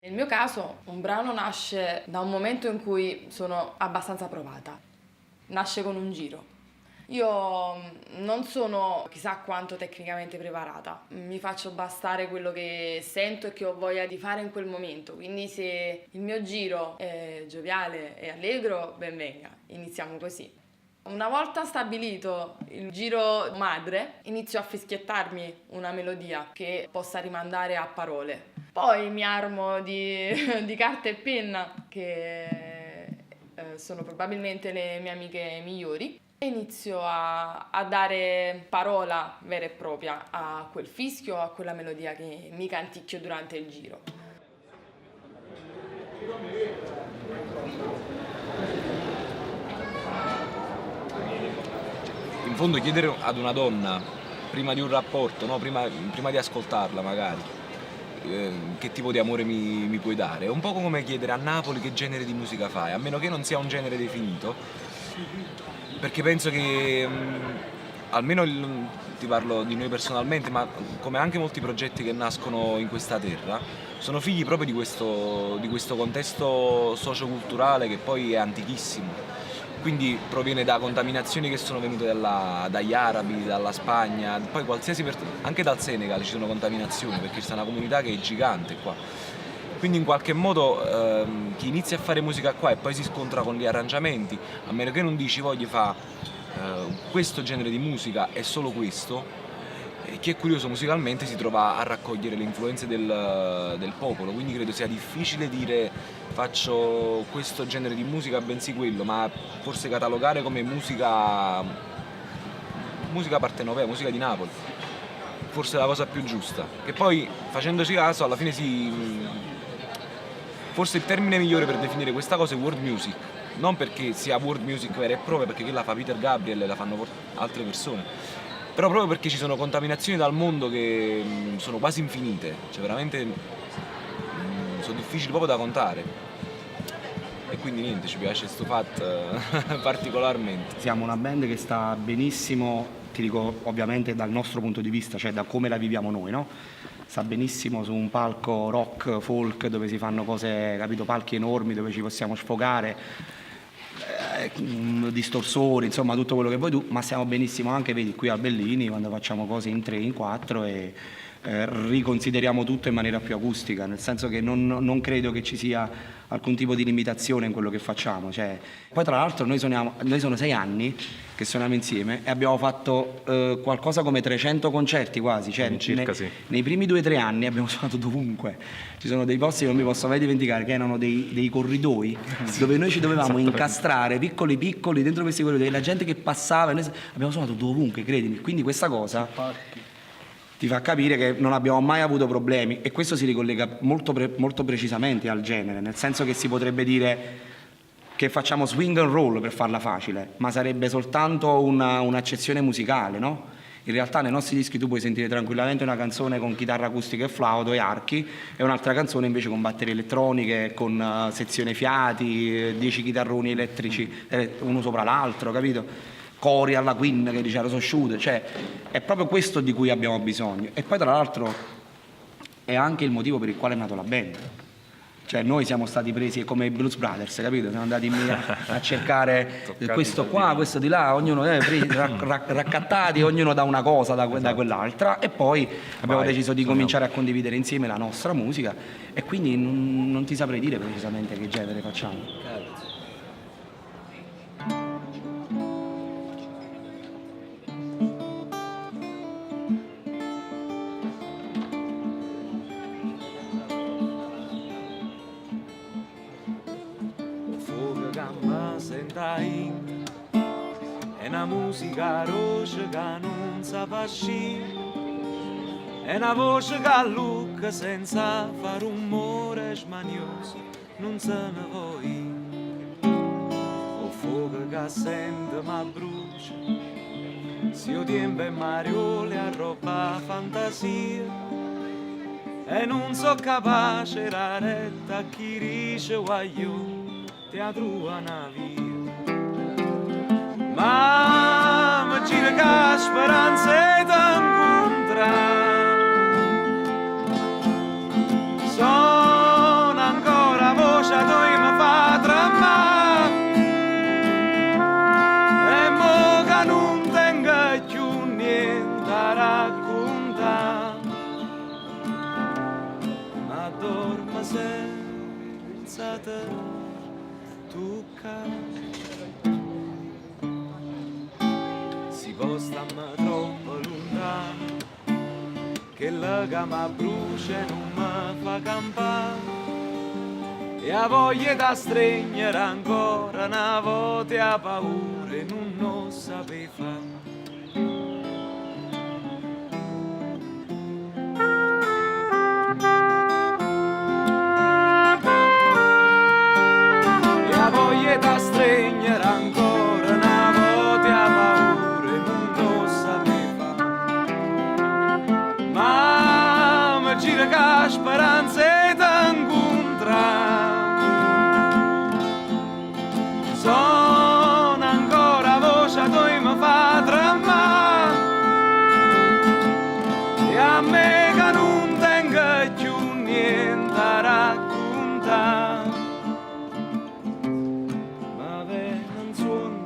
Nel mio caso, un brano nasce da un momento in cui sono abbastanza provata. Nasce con un giro. Io non sono chissà quanto tecnicamente preparata, mi faccio bastare quello che sento e che ho voglia di fare in quel momento, quindi se il mio giro è gioviale e allegro, ben venga, iniziamo così. Una volta stabilito il giro madre, inizio a fischiettarmi una melodia che possa rimandare a parole. Poi mi armo di carta e penna, che sono probabilmente le mie amiche migliori, e inizio a dare parola vera e propria a quel fischio, a quella melodia che mi canticchio durante il giro. In fondo chiedere ad una donna, prima di un rapporto, no? prima di ascoltarla magari, che tipo di amore mi puoi dare, è un po' come chiedere a Napoli che genere di musica fai, a meno che non sia un genere definito, perché penso che, almeno ti parlo di noi personalmente, ma come anche molti progetti che nascono in questa terra, sono figli proprio di questo contesto socioculturale che poi è antichissimo. Quindi proviene da contaminazioni che sono venute dagli arabi, dalla Spagna, poi anche dal Senegal ci sono contaminazioni perché c'è una comunità che è gigante qua. Quindi in qualche modo chi inizia a fare musica qua e poi si scontra con gli arrangiamenti, a meno che non dici voglio fare questo genere di musica e solo questo, e chi è curioso musicalmente si trova a raccogliere le influenze del popolo, quindi credo sia difficile dire faccio questo genere di musica bensì quello, ma forse catalogare come musica partenopea, musica di Napoli, forse è la cosa più giusta, che poi facendoci caso alla fine forse il termine migliore per definire questa cosa è world music, non perché sia world music vera e propria, perché quella fa Peter Gabriel e la fanno altre persone, però proprio perché ci sono contaminazioni dal mondo che sono quasi infinite, cioè veramente sono difficili proprio da contare. E quindi niente, ci piace sto fatto particolarmente. Siamo una band che sta benissimo, ti dico ovviamente dal nostro punto di vista, cioè da come la viviamo noi, no? Sta benissimo su un palco rock, folk, dove si fanno cose, capito, palchi enormi dove ci possiamo sfogare, distorsori, insomma tutto quello che vuoi tu, ma stiamo benissimo anche, vedi, qui a Bellini quando facciamo cose in 3, in 4 e riconsideriamo tutto in maniera più acustica, nel senso che non credo che ci sia alcun tipo di limitazione in quello che facciamo. Cioè, poi tra l'altro noi sono 6 anni che suoniamo insieme e abbiamo fatto qualcosa come 300 concerti quasi, cioè, circa, sì. nei primi 2 o 3 anni abbiamo suonato dovunque. Ci sono dei posti che non mi posso mai dimenticare, che erano dei corridoi dove noi ci dovevamo incastrare piccoli dentro questi corridoi, la gente che passava, e noi abbiamo suonato dovunque, credimi. Quindi questa cosa ti fa capire che non abbiamo mai avuto problemi, e questo si ricollega molto precisamente al genere, nel senso che si potrebbe dire che facciamo swing and roll, per farla facile, ma sarebbe soltanto un'accezione musicale, no? In realtà nei nostri dischi tu puoi sentire tranquillamente una canzone con chitarra acustica e flauto e archi, e un'altra canzone invece con batterie elettroniche, con sezione fiati, 10 chitarroni elettrici uno sopra l'altro, capito? Cori alla Queen che dice sono shoot, cioè è proprio questo di cui abbiamo bisogno. E poi tra l'altro è anche il motivo per il quale è nato la band. Cioè noi siamo stati presi come i Blues Brothers, capito? Siamo andati a cercare questo qua, questo di là, ognuno raccattati, ognuno da una cosa, da quell'altra, e poi abbiamo deciso di cominciare a condividere insieme la nostra musica, e quindi non ti saprei dire precisamente che genere facciamo. È una musica roce che non sa fascire, è una voce che allucca senza fare rumore smanioso, non se ne vuoi. O fuoco che sente ma brucia, se io tempo e mariole a roba fantasia, e non so capace la retta a chi dice guaglio ti trova una via. Ma mi gira che speranza ti incontra, sono dorme senza te toccare. Si può starmi troppo lontano, che la cama brucia e non mi fa campare. E a voglia da stringere ancora una volta a paura e non sapevo fare. E a voglia da stringere ancora una volta a paura e non sapevo fare. Ma mi gira che speranza e t'incontra. Sono ancora voce a tu mi fa tremare. E a me che non tengo più niente a raccontare. Ma viene un suono,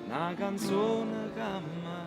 una canzone che mi fa.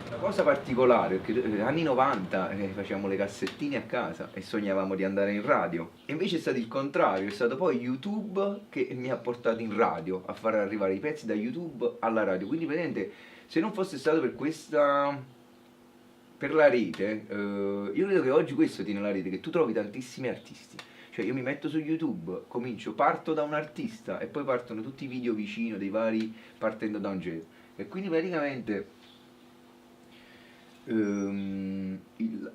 Una cosa particolare, perché negli anni 90 facevamo le cassettine a casa e sognavamo di andare in radio. E invece è stato il contrario, è stato poi YouTube che mi ha portato in radio, a far arrivare i pezzi da YouTube alla radio. Quindi praticamente, se non fosse stato per questa... per la rete, io credo che oggi questo tiene la rete, che tu trovi tantissimi artisti. Cioè io mi metto su YouTube, parto da un artista e poi partono tutti i video vicino dei vari partendo da un genere. E quindi praticamente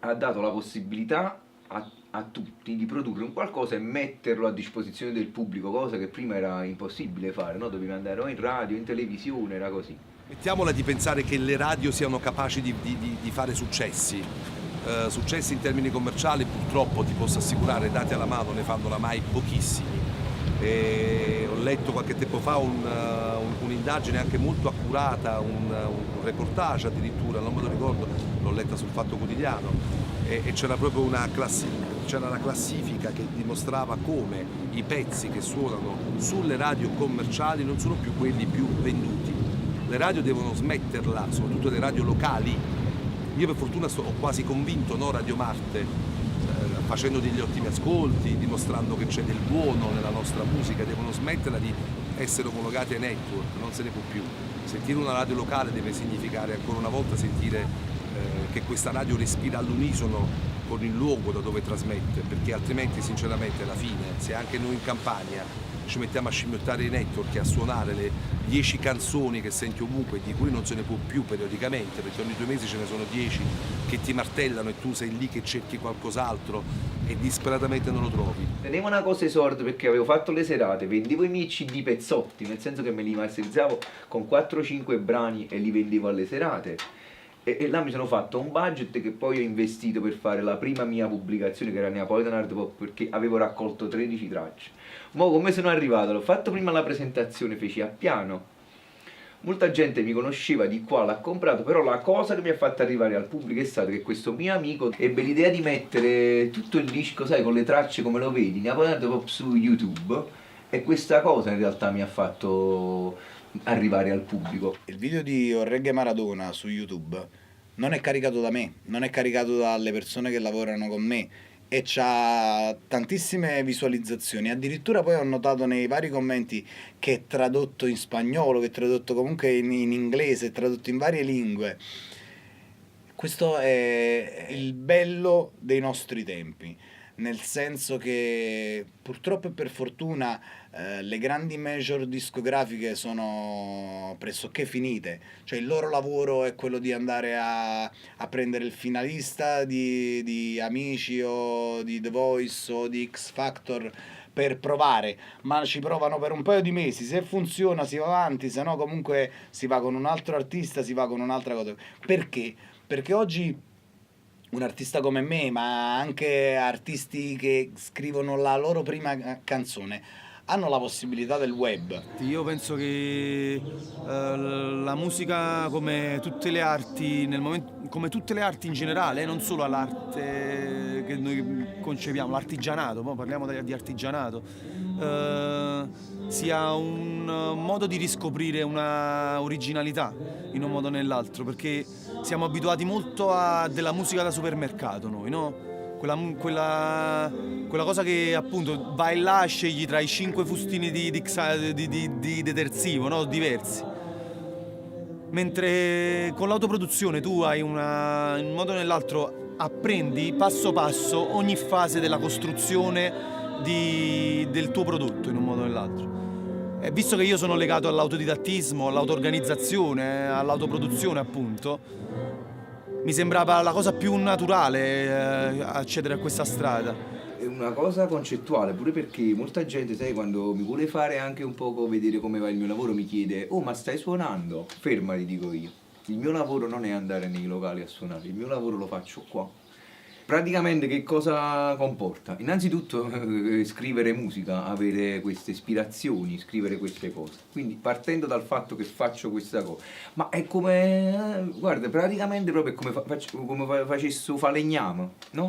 ha dato la possibilità a tutti di produrre un qualcosa e metterlo a disposizione del pubblico, cosa che prima era impossibile fare, no? Dovevi andare o in radio, in televisione, era così. Mettiamola di pensare che le radio siano capaci di fare successi. Successi in termini commerciali purtroppo ti posso assicurare, dati alla mano, ne fanno oramai pochissimi. Ho letto qualche tempo fa un'indagine anche molto accurata, un reportage addirittura, non me lo ricordo, l'ho letta sul Fatto Quotidiano, e c'era proprio c'era la classifica che dimostrava come i pezzi che suonano sulle radio commerciali non sono più quelli più venduti. Le radio devono smetterla, soprattutto le radio locali. Io per fortuna ho quasi convinto, no, Radio Marte, facendo degli ottimi ascolti, dimostrando che c'è del buono nella nostra musica, devono smetterla di essere omologati ai network, non se ne può più. Sentire una radio locale deve significare ancora una volta sentire che questa radio respira all'unisono con il luogo da dove trasmette, perché altrimenti sinceramente alla fine, se anche noi in Campania ci mettiamo a scimmiottare i network e a suonare le 10 canzoni che senti ovunque, di cui non se ne può più periodicamente, perché ogni 2 mesi ce ne sono 10 che ti martellano e tu sei lì che cerchi qualcos'altro e disperatamente non lo trovi. Tenevo una cosa esordio perché avevo fatto le serate, vendevo i miei CD pezzotti, nel senso che me li masterizzavo con 4-5 brani e li vendevo alle serate. E là mi sono fatto un budget che poi ho investito per fare la prima mia pubblicazione, che era Neapolitan Hard Pop, perché avevo raccolto 13 tracce. Mo' come sono arrivato? L'ho fatto prima la presentazione, feci a piano. Molta gente mi conosceva di qua, l'ha comprato, però la cosa che mi ha fatto arrivare al pubblico è stato che questo mio amico ebbe l'idea di mettere tutto il disco, sai, con le tracce come lo vedi, Neapolitan Hard Pop su YouTube, e questa cosa in realtà mi ha fatto arrivare al pubblico. Il video di Reggae Maradona su YouTube non è caricato da me, non è caricato dalle persone che lavorano con me e c'ha tantissime visualizzazioni. Addirittura poi ho notato nei vari commenti che è tradotto in spagnolo, che è tradotto comunque in inglese, è tradotto in varie lingue. Questo è il bello dei nostri tempi, nel senso che purtroppo e per fortuna le grandi major discografiche sono pressoché finite, cioè il loro lavoro è quello di andare a prendere il finalista di Amici o di The Voice o di X Factor per provare, ma ci provano per un paio di mesi, se funziona si va avanti, se no comunque si va con un altro artista, si va con un'altra cosa. Perché? Perché oggi un artista come me, ma anche artisti che scrivono la loro prima canzone, hanno la possibilità del web. Io penso che la musica, come tutte le arti, come tutte le arti in generale, non solo l'arte che noi concepiamo, l'artigianato, poi parliamo di artigianato, sia un modo di riscoprire una originalità in un modo o nell'altro, perché siamo abituati molto a della musica da supermercato noi, no? Quella cosa che appunto vai là, scegli tra i 5 fustini di detersivo, no? Diversi. Mentre con l'autoproduzione tu hai in un modo o nell'altro apprendi passo passo ogni fase della costruzione del tuo prodotto in un modo o nell'altro. E visto che io sono legato all'autodidattismo, all'auto-organizzazione, all'autoproduzione appunto, mi sembrava la cosa più naturale accedere a questa strada. È una cosa concettuale, pure perché molta gente, sai, quando mi vuole fare anche un poco vedere come va il mio lavoro, mi chiede: oh, ma stai suonando? Fermati, dico io. Il mio lavoro non è andare nei locali a suonare, il mio lavoro lo faccio qua. Praticamente che cosa comporta? Innanzitutto scrivere musica, avere queste ispirazioni, scrivere queste cose. Quindi partendo dal fatto che faccio questa cosa, ma è come, guarda, praticamente proprio come facessi falegname, no?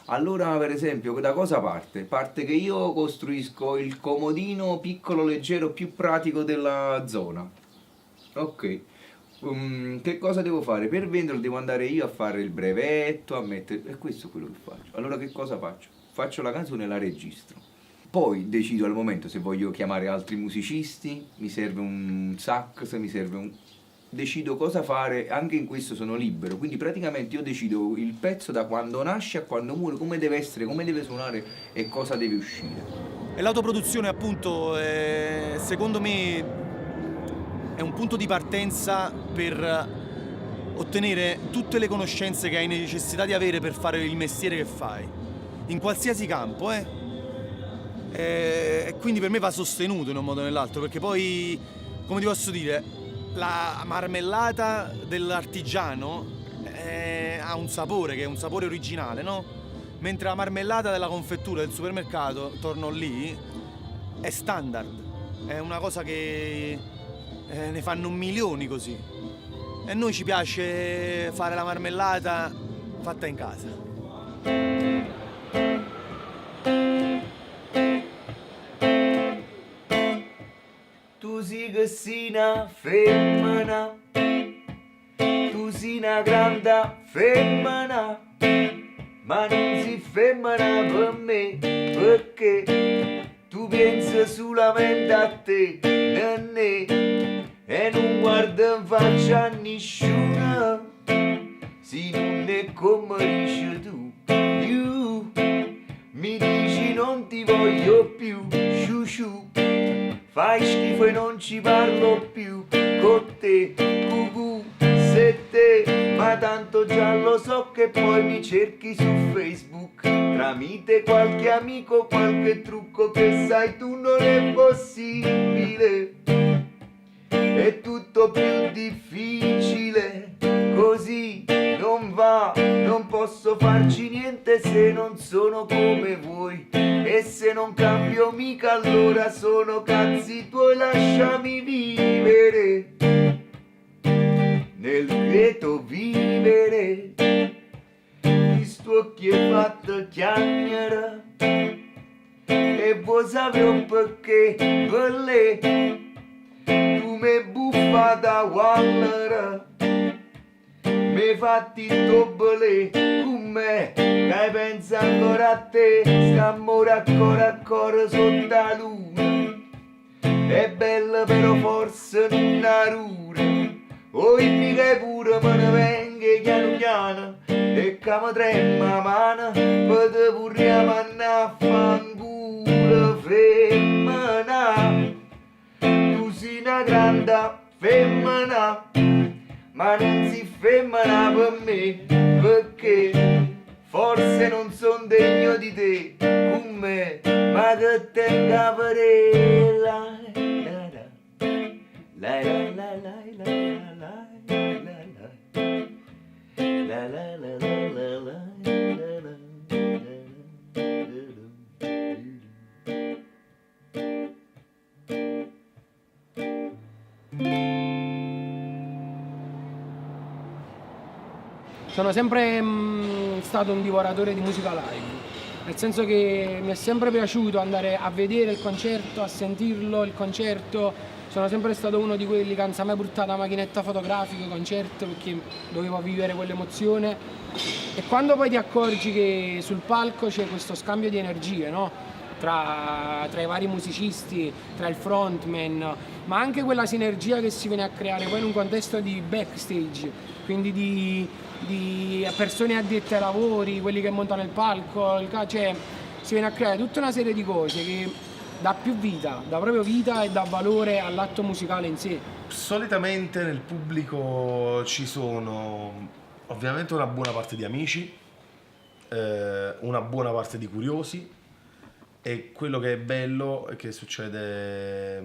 Allora, per esempio, da cosa parte? Parte che io costruisco il comodino piccolo, leggero, più pratico della zona. Ok. Che cosa devo fare? Per venderlo devo andare io a fare il brevetto, a mettere... E questo è quello che faccio. Allora che cosa faccio? Faccio la canzone e la registro. Poi decido al momento se voglio chiamare altri musicisti, mi serve un sax, mi serve un... Decido cosa fare, anche in questo sono libero. Quindi praticamente io decido il pezzo da quando nasce a quando muore, come deve essere, come deve suonare e cosa deve uscire. E l'autoproduzione appunto, secondo me, è un punto di partenza per ottenere tutte le conoscenze che hai necessità di avere per fare il mestiere che fai, in qualsiasi campo, e quindi per me va sostenuto in un modo o nell'altro, perché poi, come ti posso dire, la marmellata dell'artigiano ha un sapore che è un sapore originale, no? Mentre la marmellata della confettura del supermercato, torno lì, è standard, è una cosa che ne fanno milioni così, e a noi ci piace fare la marmellata fatta in casa. Tu sei che sei una femmina, tu sei una grande femmina, ma non sei femmina per me, perché tu pensi solamente a te, nenne, e non guarda in faccia a nessuno, se non è come dici tu. You mi dici non ti voglio più, sciu sciu, fai schifo e non ci parlo più con te, cucù, se te, ma tanto già lo so che poi mi cerchi su Facebook, tramite qualche amico, qualche trucco che sai tu non è possibile, è tutto più difficile, così non va, non posso farci niente se non sono come voi, e se non cambio mica allora sono cazzi tuoi, lasciami vivere, nel ghetto vivere, visto che è fatto chiagnere, e vuoi sapere un perché, belle, tu mi buffa da Waller, mi fatti dobbole con me, che pensa ancora a te, stiamo ancora sotto la luna, è bella però forse non arura, oi mica pure me ne venga piano piano, e che mi trema mano, poi te vorremmo andare a fanculo femmina, tu sei una grande femmina, ma non si femmina per me, perché forse non son degno di te come ma che tenga per la la la la la la la la la la la. Sono sempre stato un divoratore di musica live, nel senso che mi è sempre piaciuto andare a vedere il concerto, a sentirlo, il concerto. Sono sempre stato uno di quelli che non si è mai portato la macchinetta fotografica, concerto, perché dovevo vivere quell'emozione. E quando poi ti accorgi che sul palco c'è questo scambio di energie, no? Tra i vari musicisti, tra il frontman, ma anche quella sinergia che si viene a creare poi in un contesto di backstage, quindi di persone addette ai lavori, quelli che montano il palco, cioè si viene a creare tutta una serie di cose che dà più vita, dà proprio vita e dà valore all'atto musicale in sé. Solitamente nel pubblico ci sono ovviamente una buona parte di amici, una buona parte di curiosi, e quello che è bello e che succede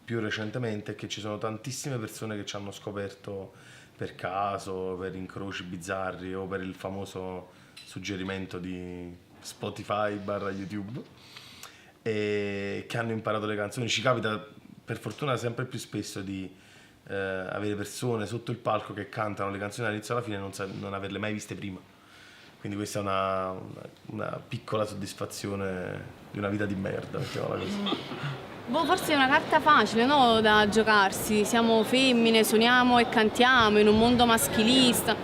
più recentemente è che ci sono tantissime persone che ci hanno scoperto per caso, per incroci bizzarri o per il famoso suggerimento di Spotify / YouTube, e che hanno imparato le canzoni. Ci capita per fortuna sempre più spesso di avere persone sotto il palco che cantano le canzoni dall'inizio alla fine e non averle mai viste prima. Quindi questa è una piccola soddisfazione di una vita di merda, mettiamola così. Boh, forse è una carta facile, no, da giocarsi. Siamo femmine, suoniamo e cantiamo in un mondo maschilista.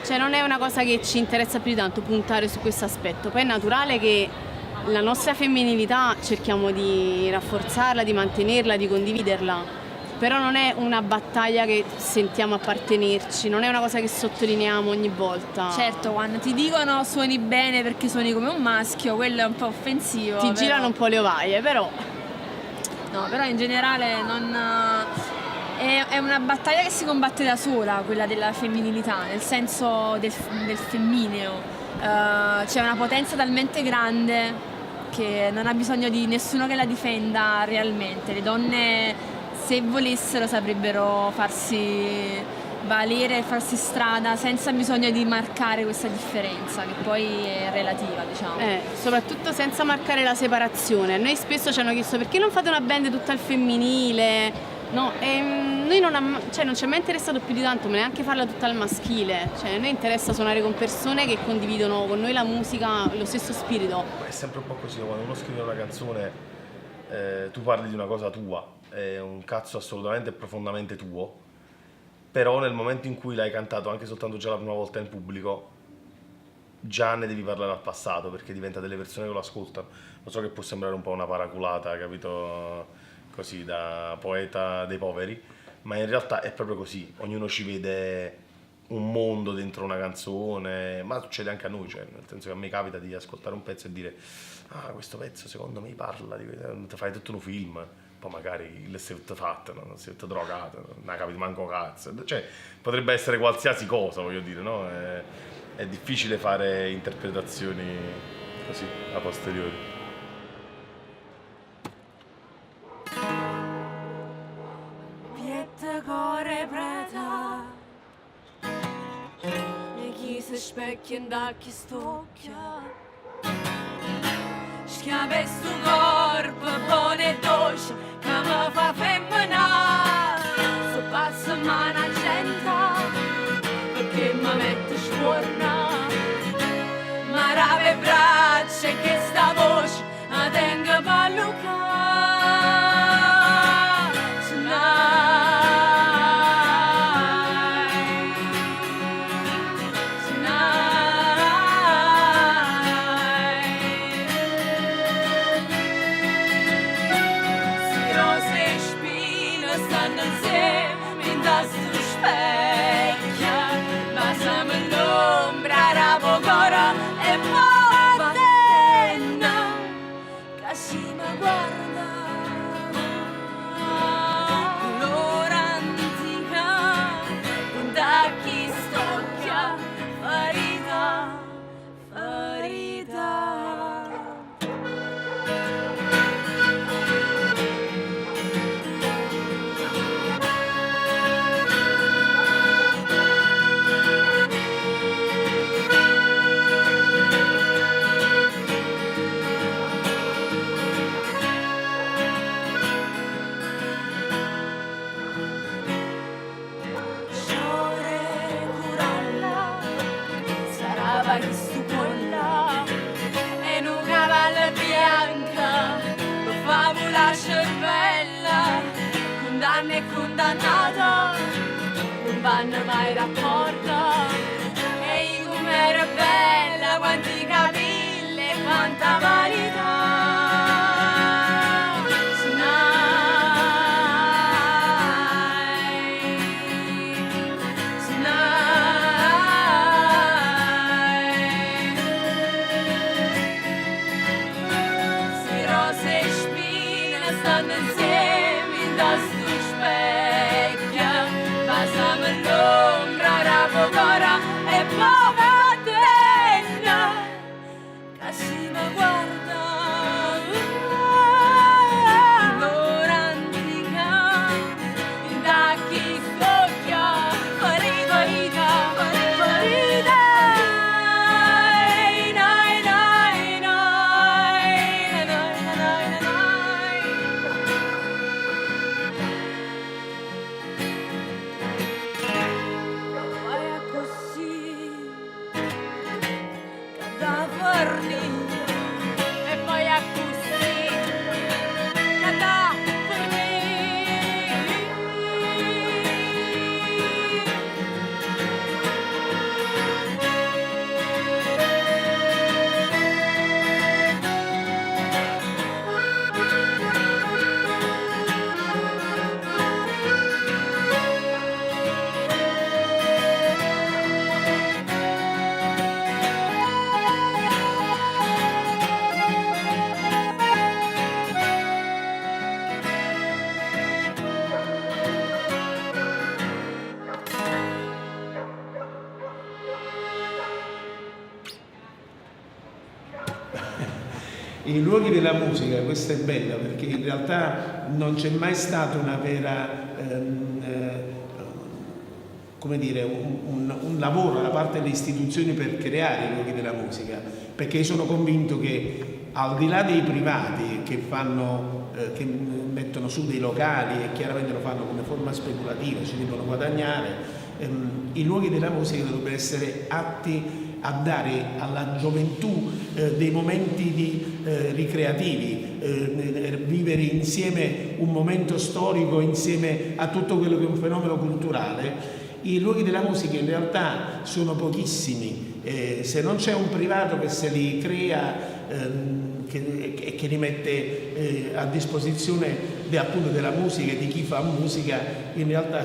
Cioè non è una cosa che ci interessa più di tanto puntare su questo aspetto. Poi è naturale che la nostra femminilità cerchiamo di rafforzarla, di mantenerla, di condividerla. Però non è una battaglia che sentiamo appartenerci, non è una cosa che sottolineiamo ogni volta. Certo, quando ti dicono suoni bene perché suoni come un maschio, quello è un po' offensivo. Ti girano un po' le ovaie, però. No, però in generale non... È una battaglia che si combatte da sola, quella della femminilità, nel senso del femmineo. C'è una potenza talmente grande che non ha bisogno di nessuno che la difenda realmente. Le donne, se volessero, saprebbero farsi valere e farsi strada senza bisogno di marcare questa differenza, che poi è relativa, diciamo. Soprattutto senza marcare la separazione. Noi spesso ci hanno chiesto perché non fate una band tutta al femminile, no? E noi non ci è mai interessato più di tanto, ma neanche farla tutta al maschile. Cioè, a noi interessa suonare con persone che condividono con noi la musica, lo stesso spirito. È sempre un po' così, quando uno scrive una canzone tu parli di una cosa tua, è un cazzo assolutamente e profondamente tuo, però nel momento in cui l'hai cantato anche soltanto già la prima volta in pubblico, già ne devi parlare al passato, perché diventa delle persone che lo ascoltano. Lo so che può sembrare un po' una paraculata, capito, così da poeta dei poveri, ma in realtà è proprio così. Ognuno ci vede un mondo dentro una canzone, ma succede anche a noi, cioè, nel senso che a me capita di ascoltare un pezzo e dire ah, questo pezzo secondo me parla di... ti fai tutto un film, poi magari il sei tutto fatto, non sei tutto drogato, non capito manco cazzo, cioè potrebbe essere qualsiasi cosa, voglio dire, no? È difficile fare interpretazioni così a posteriori. Piette core preta e chi si specchia da chi stocchia schiave sto corpo buono e dolce che mi fa femmina se passa mano gente perché mi mette sforna ma rave braccia e che sta voce la tengo per Luca è condannata, non vanno mai d'accordo. Ehi com'era bella, quanti capelli e quanta vanità. Stanno insieme da sto specchio, passano l'ombra, rapocora e poca tenna, che si mi guarda, l'orantica, da chi scocchia, farita, e poi a così canta per me. I luoghi della musica, questa è bella perché in realtà non c'è mai stata una vera, come dire, un lavoro da parte delle istituzioni per creare i luoghi della musica, perché sono convinto che al di là dei privati che che mettono su dei locali e chiaramente lo fanno come forma speculativa, ci devono guadagnare, i luoghi della musica dovrebbero essere atti a dare alla gioventù dei momenti ricreativi, vivere insieme un momento storico insieme a tutto quello che è un fenomeno culturale. I luoghi della musica in realtà sono pochissimi, se non c'è un privato che se li crea e che li mette a disposizione appunto della musica e di chi fa musica, in realtà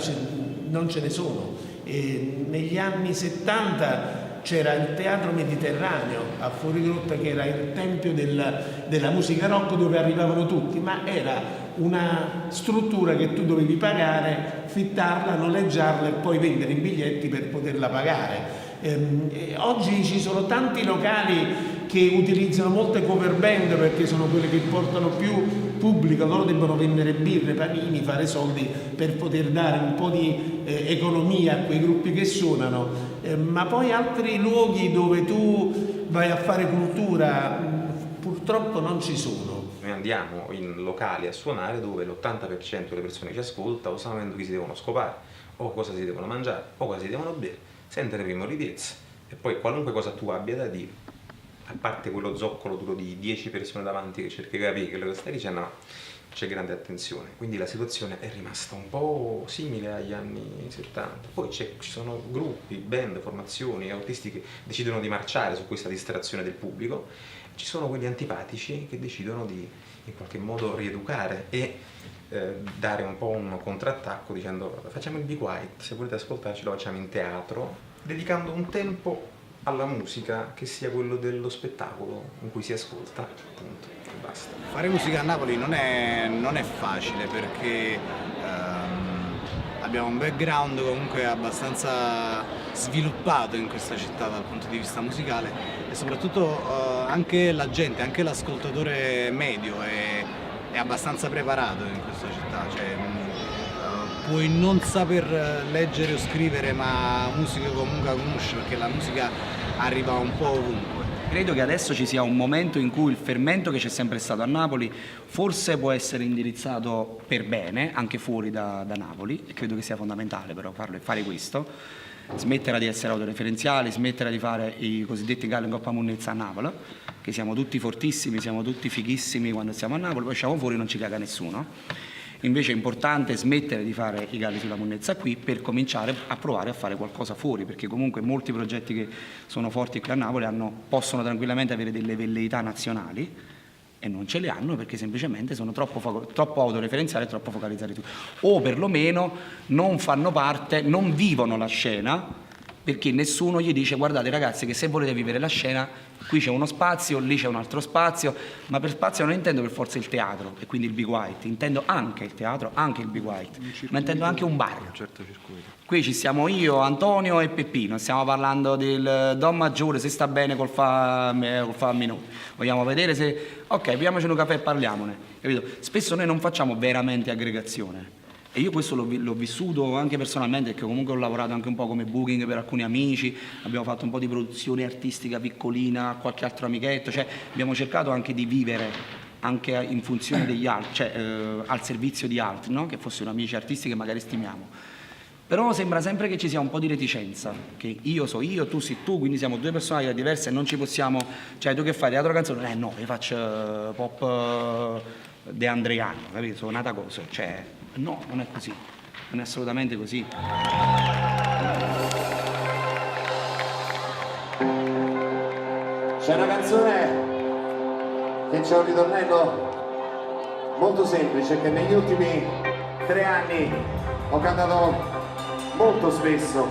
non ce ne sono. Negli anni 70 c'era il Teatro Mediterraneo a Fuorigrotta, che era il tempio della musica rock dove arrivavano tutti, ma era una struttura che tu dovevi pagare, fittarla, noleggiarla e poi vendere i biglietti per poterla pagare. Oggi ci sono tanti locali che utilizzano molte cover band perché sono quelle che portano più pubblico, loro debbono vendere birre, panini, fare soldi per poter dare un po' di economia a quei gruppi che suonano, ma poi altri luoghi dove tu vai a fare cultura purtroppo non ci sono. Noi andiamo in locali a suonare dove l'80% delle persone che ci ascolta o stanno vedendo chi si devono scopare, o cosa si devono mangiare, o cosa si devono bere, sentono prima ridezza e poi qualunque cosa tu abbia da dire, a parte quello zoccolo duro di 10 persone davanti che cerchi di capire quello che stai dicendo, no, c'è grande attenzione. Quindi la situazione è rimasta un po' simile agli anni 70. Poi ci sono gruppi, band, formazioni, autisti che decidono di marciare su questa distrazione del pubblico. Ci sono quelli antipatici che decidono di in qualche modo rieducare e dare un po' un contrattacco dicendo facciamo il Be Quiet, se volete ascoltarci lo facciamo in teatro, dedicando un tempo alla musica che sia quello dello spettacolo in cui si ascolta, appunto, e basta. Fare musica a Napoli non è facile perché abbiamo un background comunque abbastanza sviluppato in questa città dal punto di vista musicale e soprattutto anche la gente, anche l'ascoltatore medio è abbastanza preparato in questa città, cioè, puoi non saper leggere o scrivere ma musica comunque la conosci perché la musica arriva un po' ovunque. Credo che adesso ci sia un momento in cui il fermento che c'è sempre stato a Napoli forse può essere indirizzato per bene anche fuori da Napoli, e credo che sia fondamentale però fare questo, smettere di essere autoreferenziali, smettere di fare i cosiddetti galli in coppa monnezza a Napoli, che siamo tutti fortissimi, siamo tutti fighissimi quando siamo a Napoli, poi usciamo fuori e non ci caga nessuno. Invece è importante smettere di fare i galli sulla monnezza qui per cominciare a provare a fare qualcosa fuori, perché comunque molti progetti che sono forti qui a Napoli possono tranquillamente avere delle velleità nazionali e non ce le hanno perché semplicemente sono troppo autoreferenziali e troppo focalizzati tu. O perlomeno non fanno parte, non vivono la scena, perché nessuno gli dice guardate ragazzi che se volete vivere la scena qui c'è uno spazio, lì c'è un altro spazio, ma per spazio non intendo per forza il teatro e quindi il Big White, intendo anche il teatro, anche il Big White, ma intendo anche un bar. Qui ci siamo io, Antonio e Peppino, stiamo parlando del Don Maggiore, se sta bene col fa minore, vogliamo vedere se, ok, beviamoci un caffè e parliamone, capito? Spesso noi non facciamo veramente aggregazione. E io questo l'ho vissuto anche personalmente, perché comunque ho lavorato anche un po' come booking per alcuni amici, abbiamo fatto un po' di produzione artistica piccolina, qualche altro amichetto, cioè abbiamo cercato anche di vivere anche in funzione degli altri, cioè al servizio di altri, no? Che fossero amici artisti che magari stimiamo. Però sembra sempre che ci sia un po' di reticenza, che io so io, tu sei tu, quindi siamo due personalità diverse e non ci possiamo, cioè tu che fai teatro canzone? No, io faccio pop De Andreano, capito? Sono nata cosa, cioè no, non è così, non è assolutamente così. C'è una canzone che c'è un ritornello molto semplice che negli ultimi 3 anni ho cantato molto spesso,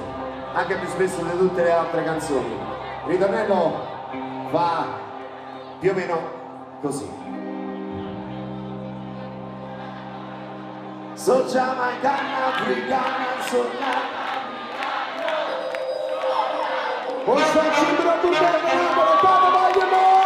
anche più spesso di tutte le altre canzoni. Il ritornello va più o meno così. So giamaicana, africana, Hoje vai tirar do Bernardo, para mais de novo!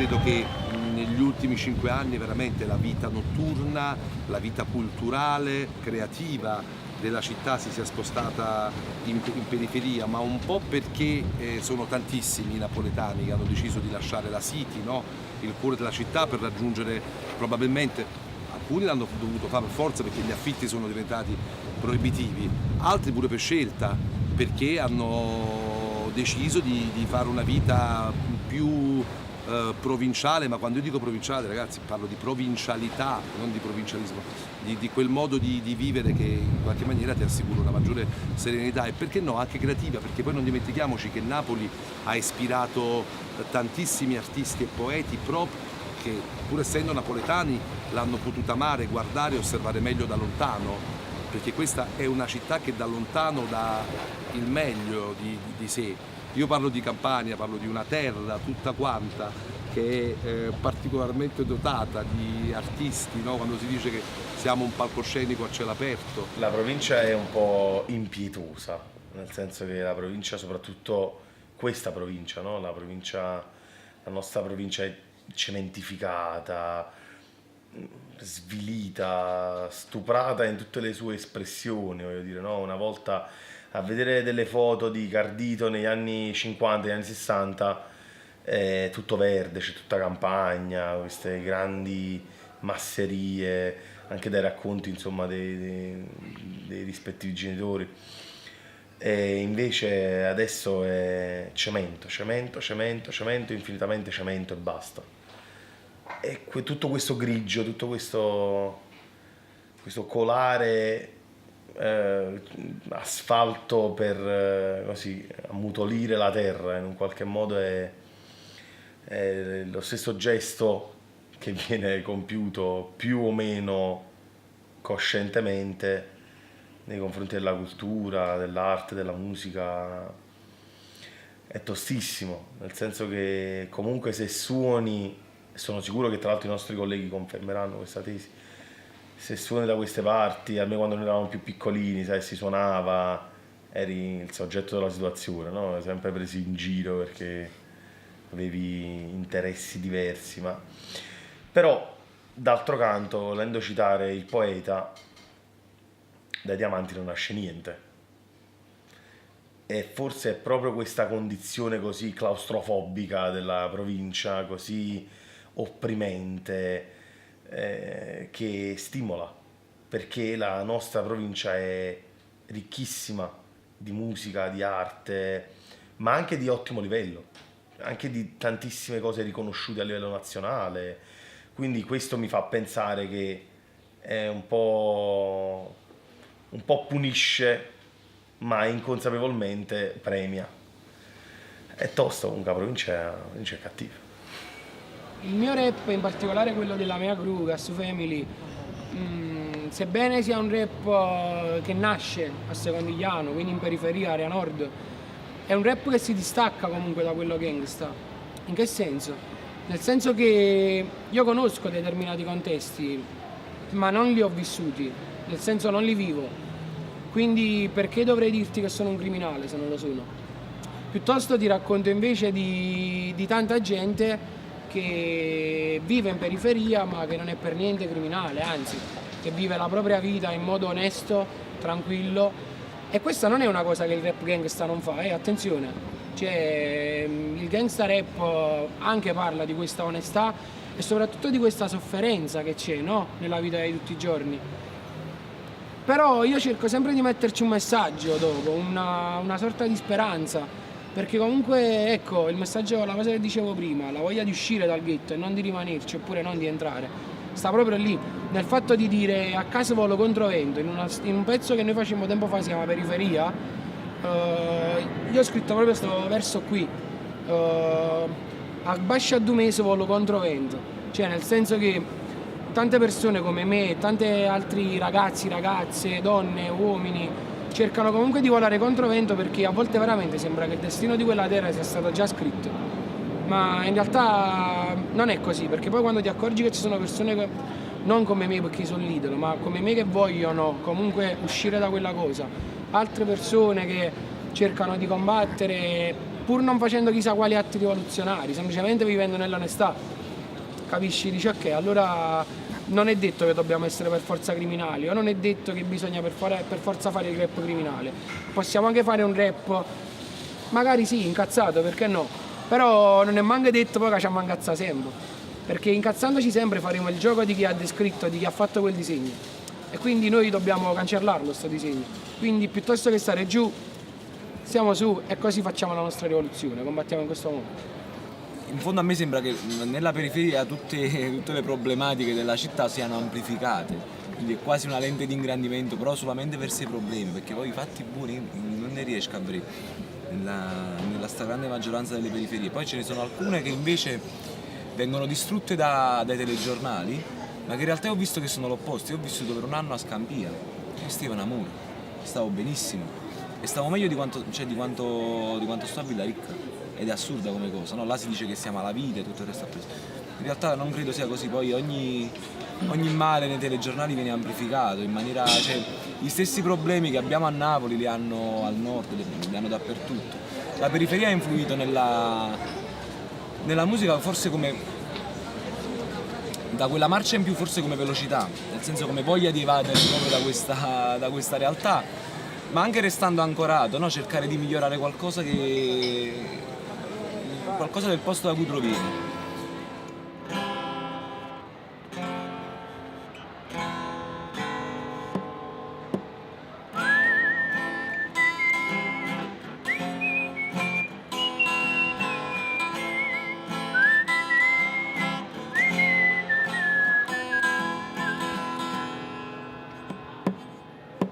credo che negli ultimi 5 anni veramente la vita notturna, la vita culturale, creativa della città si sia spostata in periferia, ma un po' perché sono tantissimi i napoletani che hanno deciso di lasciare la City, no? Il cuore della città, per raggiungere probabilmente, alcuni l'hanno dovuto fare per forza perché gli affitti sono diventati proibitivi, altri pure per scelta, perché hanno deciso di fare una vita più provinciale, ma quando io dico provinciale, ragazzi, parlo di provincialità, non di provincialismo, di quel modo di vivere che in qualche maniera ti assicura una maggiore serenità e perché no, anche creativa, perché poi non dimentichiamoci che Napoli ha ispirato tantissimi artisti e poeti proprio che, pur essendo napoletani, l'hanno potuta amare, guardare e osservare meglio da lontano, perché questa è una città che da lontano dà il meglio di sé. Io parlo di Campania, parlo di una terra tutta quanta che è particolarmente dotata di artisti, no? Quando si dice che siamo un palcoscenico a cielo aperto. La provincia è un po' impietosa, nel senso che la provincia, soprattutto questa provincia, no? La nostra provincia è cementificata, svilita, stuprata in tutte le sue espressioni, voglio dire, no? Una volta, a vedere delle foto di Cardito negli anni 50, negli anni 60, è tutto verde, c'è tutta campagna, queste grandi masserie, anche dai racconti, insomma, dei rispettivi genitori. E invece adesso è cemento, infinitamente cemento e basta. E tutto questo grigio, tutto questo colare asfalto per così ammutolire la terra, in un qualche modo è lo stesso gesto che viene compiuto più o meno coscientemente nei confronti della cultura, dell'arte, della musica. È tostissimo, nel senso che comunque se suoni, sono sicuro che tra l'altro i nostri colleghi confermeranno questa tesi, se suoni da queste parti, almeno quando noi eravamo più piccolini, sai, si suonava, eri il soggetto della situazione, no? Sempre presi in giro perché avevi interessi diversi, ma però d'altro canto, volendo citare il poeta, dai diamanti non nasce niente. E forse è proprio questa condizione così claustrofobica della provincia, così opprimente, che stimola, perché la nostra provincia è ricchissima di musica, di arte, ma anche di ottimo livello, anche di tantissime cose riconosciute a livello nazionale, quindi questo mi fa pensare che è un po' punisce, ma inconsapevolmente premia. È tosta comunque, la provincia è cattiva. Il mio rap, in particolare quello della mia crew, Gas Family, sebbene sia un rap che nasce a Secondigliano, quindi in periferia, area nord, è un rap che si distacca comunque da quello gangsta. In che senso? Nel senso che io conosco determinati contesti, ma non li ho vissuti, nel senso non li vivo. Quindi perché dovrei dirti che sono un criminale se non lo sono? Piuttosto ti racconto invece di tanta gente che vive in periferia ma che non è per niente criminale, anzi, che vive la propria vita in modo onesto, tranquillo. E questa non è una cosa che il rap gangsta non fa, attenzione. Cioè, il gangsta rap anche parla di questa onestà e soprattutto di questa sofferenza che c'è, no? Nella vita di tutti i giorni. Però io cerco sempre di metterci un messaggio dopo, una sorta di speranza. Perché comunque, ecco, il messaggio, la cosa che dicevo prima, la voglia di uscire dal ghetto e non di rimanerci, oppure non di entrare, sta proprio lì, nel fatto di dire a caso volo controvento, in un pezzo che noi facemmo tempo fa, si chiama Periferia, io ho scritto proprio questo verso qui, a bascia du mese volo controvento, cioè nel senso che tante persone come me, tanti altri ragazzi, ragazze, donne, uomini, cercano comunque di volare controvento perché a volte veramente sembra che il destino di quella terra sia stato già scritto, ma in realtà non è così, perché poi quando ti accorgi che ci sono persone che, non come me perché sono l'idolo, ma come me che vogliono comunque uscire da quella cosa, altre persone che cercano di combattere pur non facendo chissà quali atti rivoluzionari, semplicemente vivendo nell'onestà. Capisci? Dici ok, allora non è detto che dobbiamo essere per forza criminali, o non è detto che bisogna per forza fare il rap criminale. Possiamo anche fare un rap, magari sì, incazzato, perché no? Però non è manco detto poi che ci incazza sempre, perché incazzandoci sempre faremo il gioco di chi ha descritto, di chi ha fatto quel disegno. E quindi noi dobbiamo cancellarlo sto disegno. Quindi piuttosto che stare giù, stiamo su e così facciamo la nostra rivoluzione, combattiamo in questo modo. In fondo a me sembra che nella periferia tutte le problematiche della città siano amplificate, quindi è quasi una lente di ingrandimento, però solamente verso i problemi, perché poi i fatti buoni non ne riesco a vedere nella stragrande maggioranza delle periferie. Poi ce ne sono alcune che invece vengono distrutte dai telegiornali, ma che in realtà ho visto che sono l'opposto. Io ho vissuto per un anno a Scampia, io stavo in amore, stavo benissimo e stavo meglio di quanto sto a Villaricca. Ed è assurda come cosa, no? Là si dice che siamo alla vita e tutto il resto appreso. In realtà non credo sia così, poi ogni male nei telegiornali viene amplificato in maniera, cioè, gli stessi problemi che abbiamo a Napoli li hanno al nord, li hanno dappertutto. La periferia ha influito nella musica forse come da quella marcia in più, forse come velocità, nel senso come voglia di evadere proprio da questa realtà, ma anche restando ancorato, no? Cercare di migliorare qualcosa del posto da cui provieni.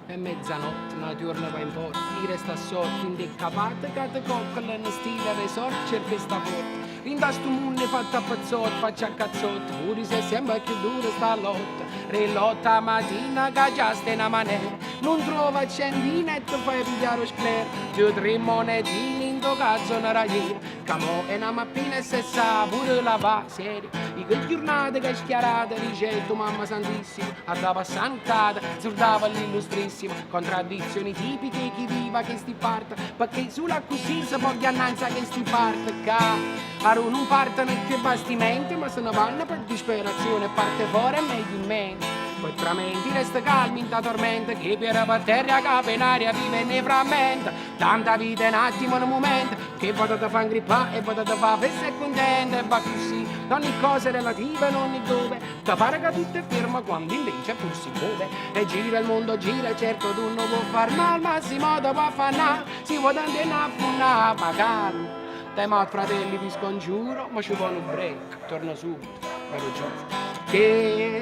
È mezzanotte, una giornata va in porta, mi resta sorti, indeccapata, che te coccolo in stile resort, cerca sta porta. In sto mondo fatta a pezzotti, faccia a cazzotti, pure se sembra più dura sta lotta. Relotta mattina che già stai una manera, non trova accendina e ti fai pigliare lo scler. 2-3 monetine in to cazzo una ragliera, che mo è una mappina e se sa pure la va seria. Di che giornate che schiarate, ricetto mamma santissima, a da passantata, zurdava l'illustrissima, contraddizioni tipiche chi viva che sti parte, perché sulla così si può ghiannanza che sti parte, che non partono che bastimenti, ma se ne vanno per disperazione, parte fuori e meglio in mente. Poi tramenti resta calmi in ta tormenta, che per terra capo in aria vive nei frammenta. Tanta vita in attimo in un momento, che potete far grippare e potete far festa e contenta, e va così, ogni cosa è relativa e ogni dove, che pare che tutto è fermo quando invece pur si muove. E gira il mondo, gira, certo tu non può far male, al massimo te può affannare, si può andare a affannare, ma calma. Dai mal fratelli vi scongiuro, ma ci vuole un break, torno subito, vero giorno. Che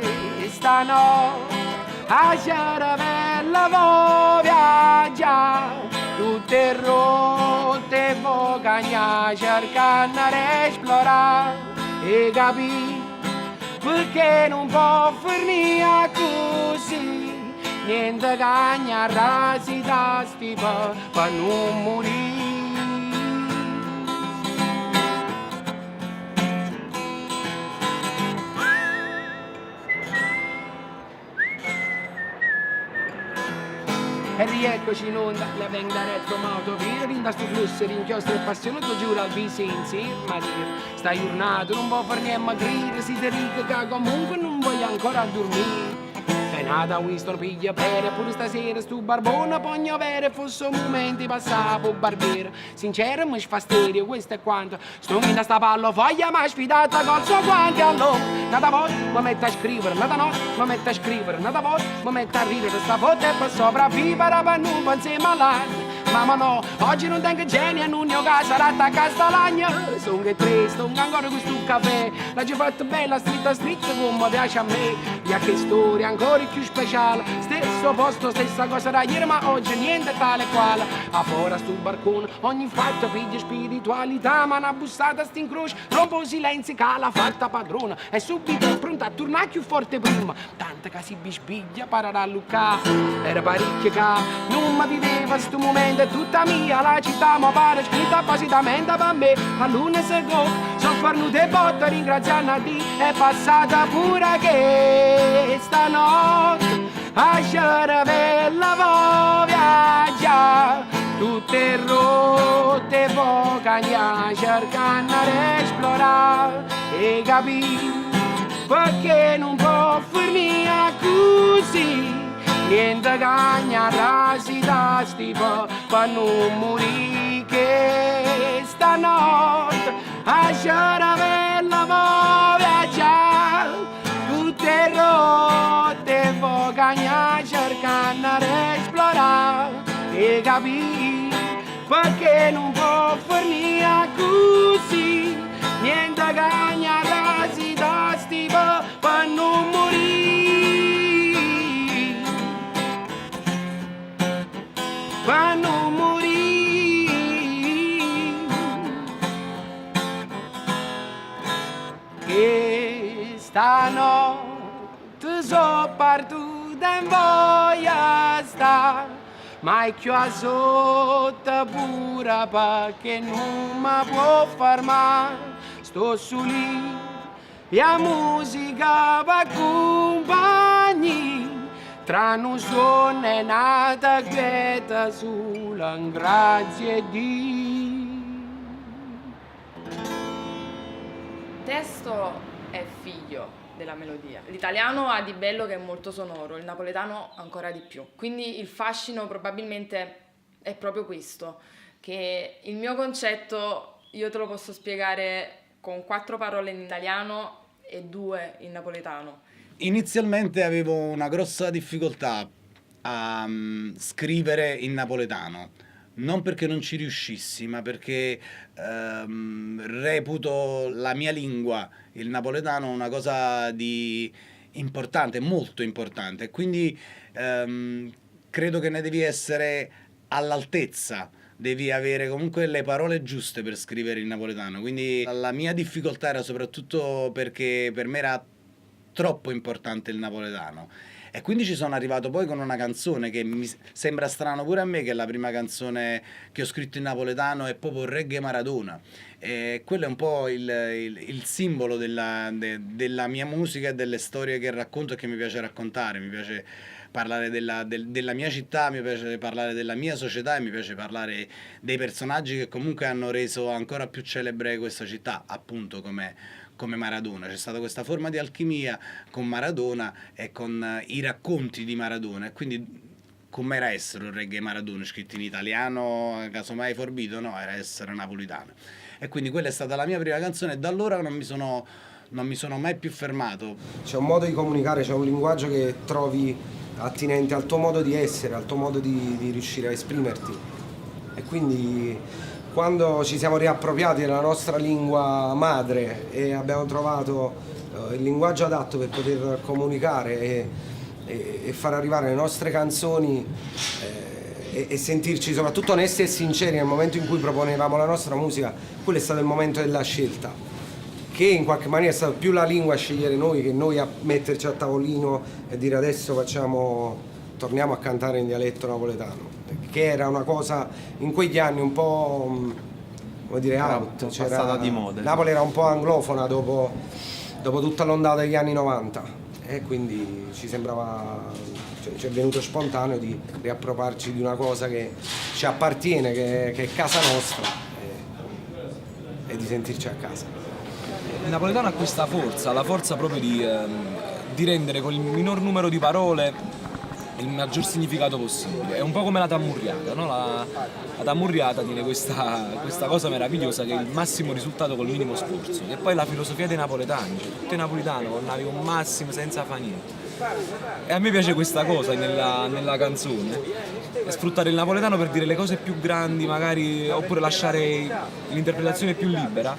stanotte a Ciaravella vo viaggiare, tutte rotte vo cagnare, cercando di esplorare e capire perché non può finire così. Niente cagna rasi da stipa per non morire. E rieccoci in onda, la venga retro moto, via, rinda sto flusso, rinchiostro e passione, tu giuro al visenzi, ma dire, stai urnato, non può far niente a grire, si te riga che comunque non voglio ancora dormire. E nada, Winston piglia bene, pure stasera stu barbone pogno vere, fosse un momento passavo barbiere. Sincero mi sfastidio, questo è quanto, sto in sta palla foglia ma sfidata col suo guanti allora. Nada volta mi metto a scrivere, nada notte mi metto a scrivere, nada volta mi metto a ridere, sta volta è per sopravvivere per non pensare malare. Mamma no, oggi non tengo genio e non ne ho casa, ratta a castagna. Sono che triste, non ancora questo caffè, la ci fatto bella stritta come piace a me. Via che storia ancora più speciale, stesso posto, stessa cosa da ieri, ma oggi niente tale quale. A fuori sto barcone, ogni fatto piglia spiritualità, ma una bussata sta in croce, rompo silenzio che la fatta padrona. E subito è pronta a tornare più forte prima, tanta che si bisbiglia parerà a Luca. Era parecchio che non mi viveva sto momento, è tutta mia la città, ma pare scritta appositamente per me. A luna secondo, sono farnute botte, ringraziando a Dio, è passata pure che stanotte a Ciaravella vo viaggiare, tutte rotte vocagna cercando di esplorare e capire perché non può finire così. Niente cagna rasi da stipa per non morire che stanotte a Sciaravella può viaggiare tutte rotte vocagna cercando di esplorare e capire perché non può finire così. Niente cagna rasi da stipa per non morire. Per non morire. Che stanotte so partuta in voglia sta, ma è più a sotto pure perché non mi può fermare. Sto su lì e la musica va compagni. Tra un suono è nata quieta sulla grazie di. Il testo è figlio della melodia. L'italiano ha di bello che è molto sonoro, il napoletano ancora di più. Quindi il fascino probabilmente è proprio questo, che il mio concetto io te lo posso spiegare con 4 parole in italiano e 2 in napoletano. Inizialmente avevo una grossa difficoltà a scrivere in napoletano, non perché non ci riuscissi, ma perché reputo la mia lingua, il napoletano, una cosa di importante, molto importante, e quindi credo che ne devi essere all'altezza. Devi avere comunque le parole giuste per scrivere in napoletano, quindi la mia difficoltà era soprattutto perché per me era troppo importante il napoletano, e quindi ci sono arrivato poi con una canzone che mi sembra strano pure a me, che è la prima canzone che ho scritto in napoletano, è proprio Reggae Maradona, e quello è un po' il simbolo della mia musica e delle storie che racconto e che mi piace raccontare. Mi piace parlare della mia città, mi piace parlare della mia società e mi piace parlare dei personaggi che comunque hanno reso ancora più celebre questa città, appunto come Maradona. C'è stata questa forma di alchimia con Maradona e con i racconti di Maradona, e quindi come era essere un reggae Maradona scritto in italiano, casomai forbito, no, era essere napolitano. E quindi quella è stata la mia prima canzone, e da allora non mi sono mai più fermato. C'è un modo di comunicare, c'è un linguaggio che trovi attinente al tuo modo di essere, al tuo modo di riuscire a esprimerti, e quindi quando ci siamo riappropriati della nostra lingua madre e abbiamo trovato il linguaggio adatto per poter comunicare e far arrivare le nostre canzoni e sentirci soprattutto onesti e sinceri nel momento in cui proponevamo la nostra musica, quello è stato il momento della scelta, che in qualche maniera è stata più la lingua a scegliere noi che noi a metterci a tavolino e dire adesso torniamo a cantare in dialetto napoletano, che era una cosa in quegli anni un po', come dire, out. Passata di moda. Napoli era un po' anglofona dopo tutta l'ondata degli anni 90, e quindi ci sembrava, ci è venuto spontaneo di riappropriarci di una cosa che ci appartiene, che è casa nostra, e di sentirci a casa. Il napoletano ha questa forza, la forza proprio di rendere con il minor numero di parole il maggior significato possibile. È un po' come la tammurriata, no? La tammurriata tiene questa cosa meravigliosa, che è il massimo risultato col minimo sforzo, e poi la filosofia dei napoletani, cioè tutto è napolitano, con navi un massimo senza fa niente. E a me piace questa cosa nella canzone, sfruttare il napoletano per dire le cose più grandi magari, oppure lasciare l'interpretazione più libera,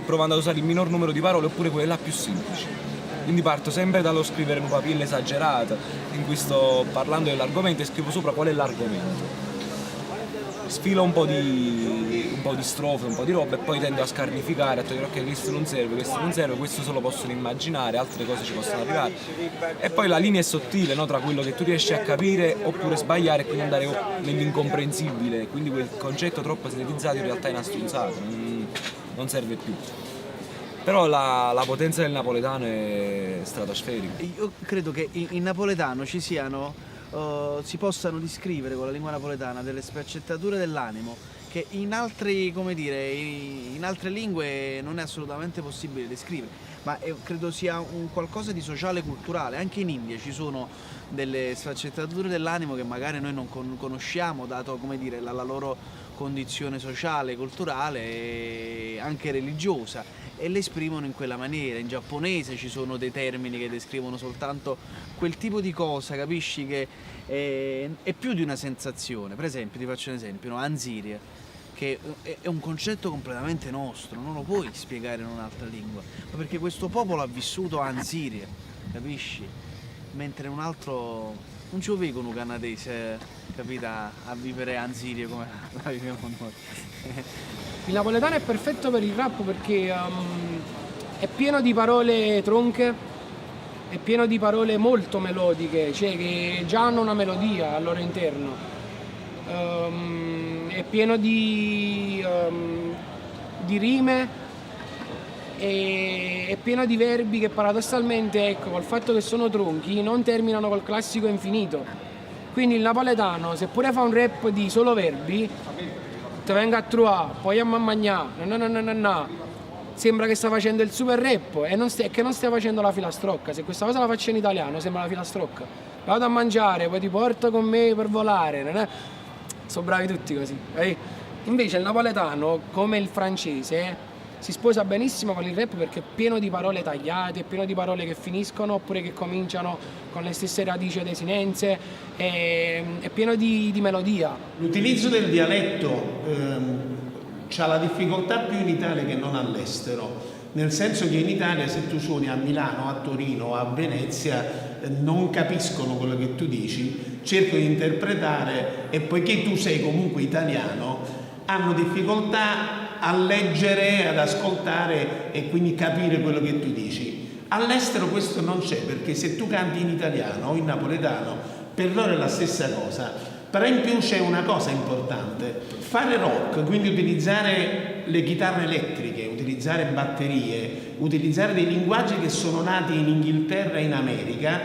provando ad usare il minor numero di parole oppure quella più semplice. Quindi parto sempre dallo scrivere un papille esagerato in cui sto parlando dell'argomento e scrivo sopra qual è l'argomento. Sfilo un po' di strofe, un po' di roba, e poi tendo a scarnificare, a togliere ok, questo non serve, questo solo possono immaginare, altre cose ci possono arrivare. E poi la linea è sottile, no? Tra quello che tu riesci a capire oppure sbagliare e quindi andare nell'incomprensibile, quindi quel concetto troppo sintetizzato in realtà è una stronzata, non serve più. Però la potenza del napoletano è stratosferica. Io credo che in napoletano ci siano si possano descrivere con la lingua napoletana delle sfaccettature dell'animo che in altri, come dire, in altre lingue non è assolutamente possibile descrivere, ma credo sia un qualcosa di sociale e culturale. Anche in India ci sono delle sfaccettature dell'animo che magari noi non conosciamo, dato, come dire, la loro condizione sociale, culturale e anche religiosa, e le esprimono in quella maniera. In giapponese ci sono dei termini che descrivono soltanto quel tipo di cosa, capisci, che è più di una sensazione. Per esempio, ti faccio un esempio, no? Anzirie, che è un concetto completamente nostro, non lo puoi spiegare in un'altra lingua, ma perché questo popolo ha vissuto Anzirie, capisci? Mentre un altro non ci vedo un canadese, capita, a vivere Anzirie come la viviamo noi. Il napoletano è perfetto per il rap perché è pieno di parole tronche, è pieno di parole molto melodiche, cioè che già hanno una melodia al loro interno. È pieno di rime, e è pieno di verbi che paradossalmente, ecco, col fatto che sono tronchi, non terminano col classico infinito. Quindi il napoletano, seppure fa un rap di solo verbi, te venga a trovare, poi a mammagna, no, sembra che sta facendo il super rap e che non stia facendo la filastrocca. Se questa cosa la faccio in italiano sembra la filastrocca. Vado a mangiare, poi ti porto con me per volare, non è? Sono bravi tutti così. Invece il napoletano, come il francese, si sposa benissimo con il rap perché è pieno di parole tagliate, è pieno di parole che finiscono oppure che cominciano con le stesse radici o desinenze, è pieno di melodia. L'utilizzo del dialetto ha la difficoltà più in Italia che non all'estero, nel senso che in Italia se tu suoni a Milano, a Torino o a Venezia non capiscono quello che tu dici, cercano di interpretare e poiché tu sei comunque italiano hanno difficoltà a leggere, ad ascoltare e quindi capire quello che tu dici. All'estero questo non c'è, perché se tu canti in italiano o in napoletano per loro è la stessa cosa, però in più c'è una cosa importante: fare rock, quindi utilizzare le chitarre elettriche, utilizzare batterie, utilizzare dei linguaggi che sono nati in Inghilterra e in America.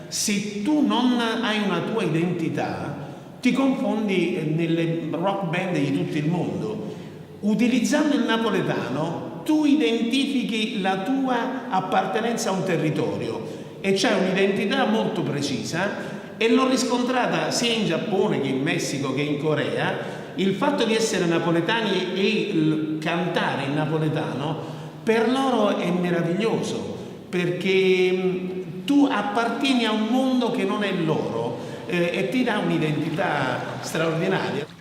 Se tu non hai una tua identità ti confondi nelle rock band di tutto il mondo. Utilizzando il napoletano tu identifichi la tua appartenenza a un territorio e c'è un'identità molto precisa, e l'ho riscontrata sia in Giappone che in Messico che in Corea. Il fatto di essere napoletani e cantare in napoletano per loro è meraviglioso, perché tu appartieni a un mondo che non è loro e ti dà un'identità straordinaria.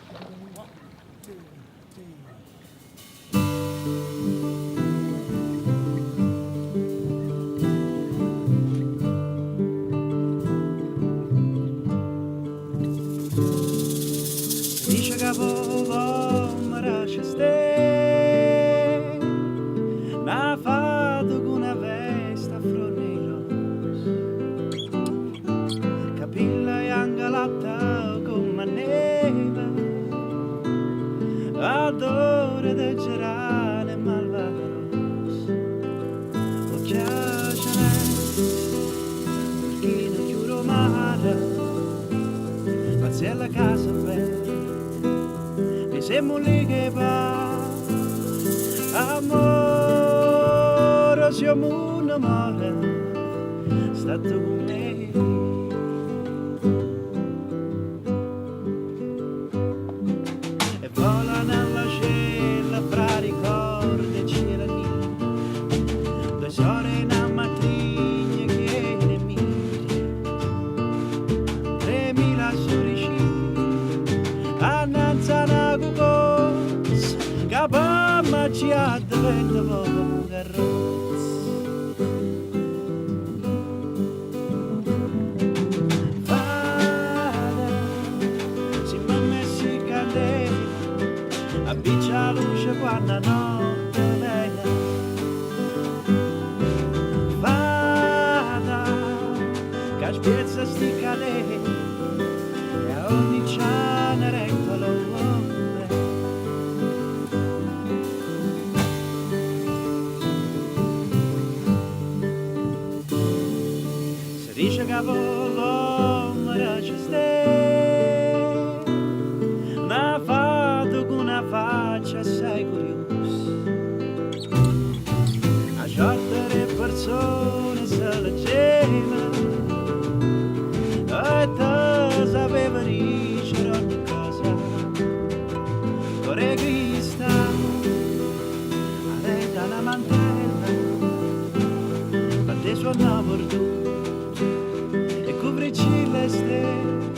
La casa bella, mi siamo lì che va, amore, siamo un amore, stato con me. E vola nella cella fra ricordi e cirani, due sore in ammatrigna che ne miri, 3000 sorricini. Annanzana cucos, capamma ci addiventa un carrozzo. Fada, si m'ha messi candela, abbiccia la luce quando notte vela. Fada, che spiezza sti calè, e a ogni ciana recta l'uomo. Si dice che l'uomo era ci sta, le suona perdute e coprici le stelle.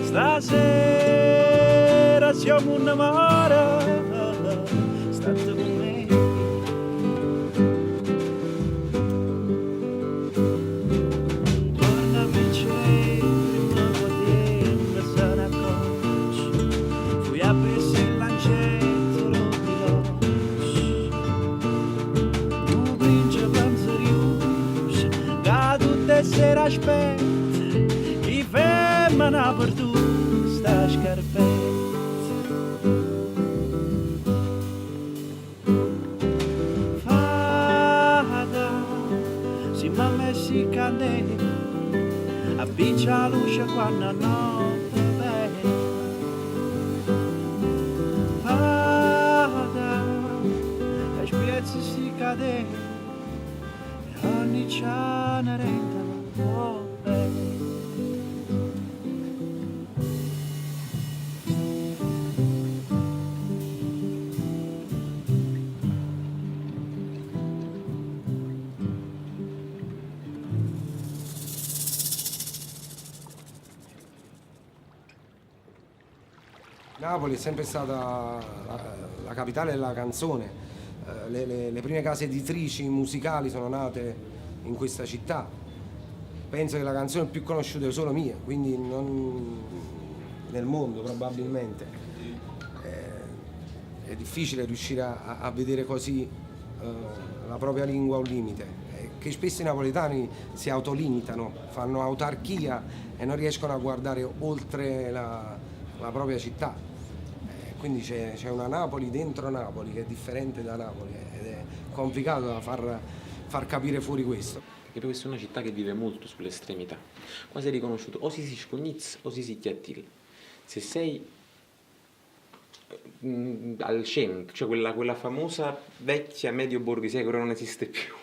Stasera siamo un amore, state con me. Torna vicino, prima potendo se ne accorge. Fui a presa il lancetto, lo veloce. Tu principe panzerioso, che tutte sere aspetta, chi femmina per tu sta scarpetta. Si candele, appiccia la luce quando la notte è bella. Vada, e spiezzi si cadere, e ogni cianeretta può bene. Napoli è sempre stata la capitale della canzone, le prime case editrici musicali sono nate in questa città. Penso che la canzone più conosciuta è solo mia, quindi non nel mondo probabilmente. È difficile riuscire a vedere così la propria lingua a un limite, che spesso i napoletani si autolimitano, fanno autarchia e non riescono a guardare oltre la propria città. Quindi c'è una Napoli dentro Napoli che è differente da Napoli ed è complicato da far capire fuori questo. Perché questa è una città che vive molto sull'estremità. Quasi riconosciuto o si scognizza o si chiattil. Se sei al centro, cioè quella famosa vecchia medio borghesia che ora non esiste più,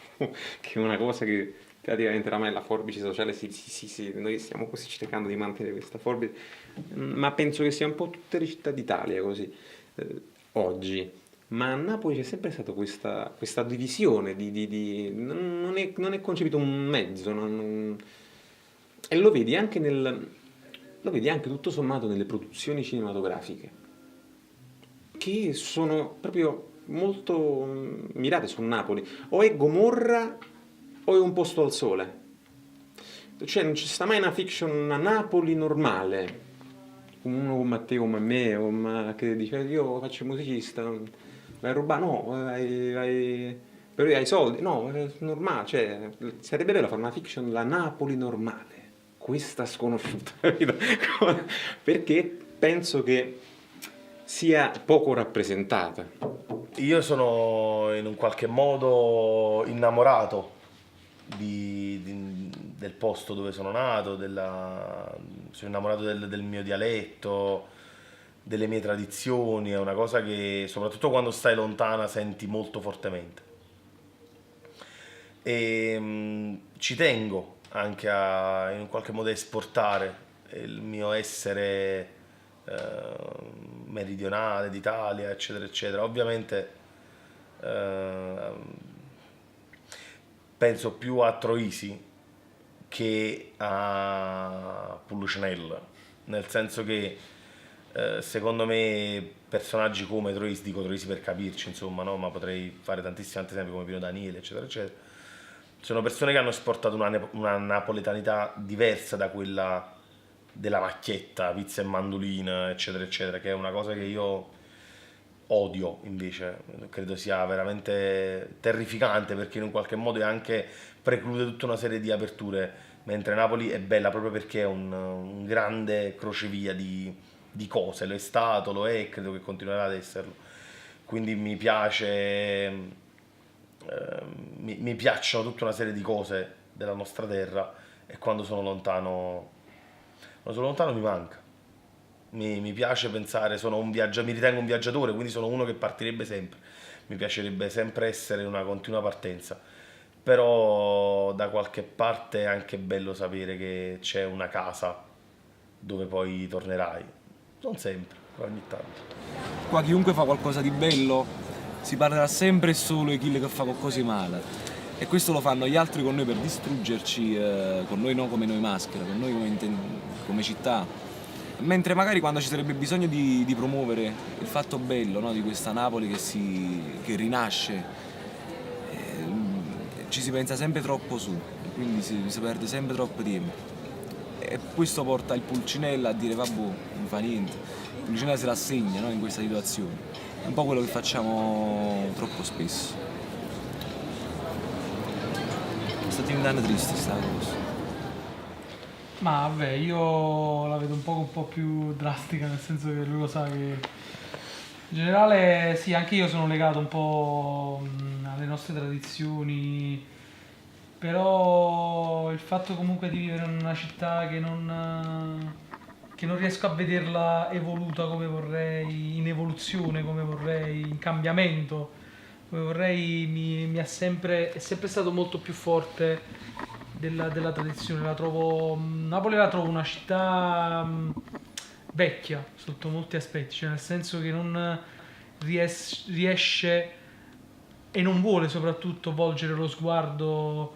che è una cosa che praticamente oramai la forbice sociale noi stiamo così cercando di mantenere questa forbice, ma penso che sia un po' tutte le città d'Italia così oggi. Ma a Napoli c'è sempre stata questa divisione non è concepito un mezzo, e lo vedi anche tutto sommato nelle produzioni cinematografiche, che sono proprio molto mirate su Napoli. O è Gomorra o è Un posto al sole. Cioè non ci sta mai una fiction a Napoli normale, uno come Matteo, come me, che dice io faccio il musicista, vai a rubare, no, però hai soldi, no, è normale, cioè sarebbe bello fare una fiction la Napoli normale, questa sconosciuta, perché penso che sia poco rappresentata. Io sono in un qualche modo innamorato del posto dove sono nato, sono innamorato del mio dialetto, delle mie tradizioni, è una cosa che soprattutto quando stai lontana senti molto fortemente. E ci tengo anche in un qualche modo a esportare il mio essere meridionale d'Italia, eccetera, eccetera. Ovviamente penso più a Troisi che a Pulcinella, nel senso che secondo me personaggi come Troisi, dico Troisi per capirci, insomma, no? Ma potrei fare tantissimi altri esempi come Pino Daniele, eccetera, eccetera. Sono persone che hanno esportato una napoletanità diversa da quella della macchietta, pizza e mandolina, eccetera, eccetera, che è una cosa che io odio invece, credo sia veramente terrificante, perché in un qualche modo anche preclude tutta una serie di aperture, mentre Napoli è bella proprio perché è un grande crocevia di cose, lo è stato, lo è e credo che continuerà ad esserlo. Quindi mi piacciono tutta una serie di cose della nostra terra e quando sono lontano mi manca. Mi piace pensare, mi ritengo un viaggiatore, quindi sono uno che partirebbe sempre. Mi piacerebbe sempre essere in una continua partenza, però da qualche parte è anche bello sapere che c'è una casa dove poi tornerai. Non sempre, ogni tanto. Qua chiunque fa qualcosa di bello si parlerà sempre e solo di chi che fa qualcosa di male. E questo lo fanno gli altri con noi per distruggerci, con noi no come noi Maschera, con noi come città. Mentre magari quando ci sarebbe bisogno di promuovere il fatto bello, no, di questa Napoli che rinasce, ci si pensa sempre troppo su, quindi si perde sempre troppo tempo. E questo porta il Pulcinella a dire vabbè, non fa niente. Il Pulcinella si rassegna, no, in questa situazione. È un po' quello che facciamo troppo spesso. Sto diventando triste sta cosa. Ma vabbè, io la vedo un po' più drastica, nel senso che lui lo sa che in generale sì, anche io sono legato un po' alle nostre tradizioni, però il fatto comunque di vivere in una città che non riesco a vederla evoluta come vorrei, in evoluzione come vorrei, in cambiamento come vorrei, è sempre stato molto più forte della tradizione. Napoli la trovo una città vecchia sotto molti aspetti, cioè nel senso che non riesce e non vuole soprattutto volgere lo sguardo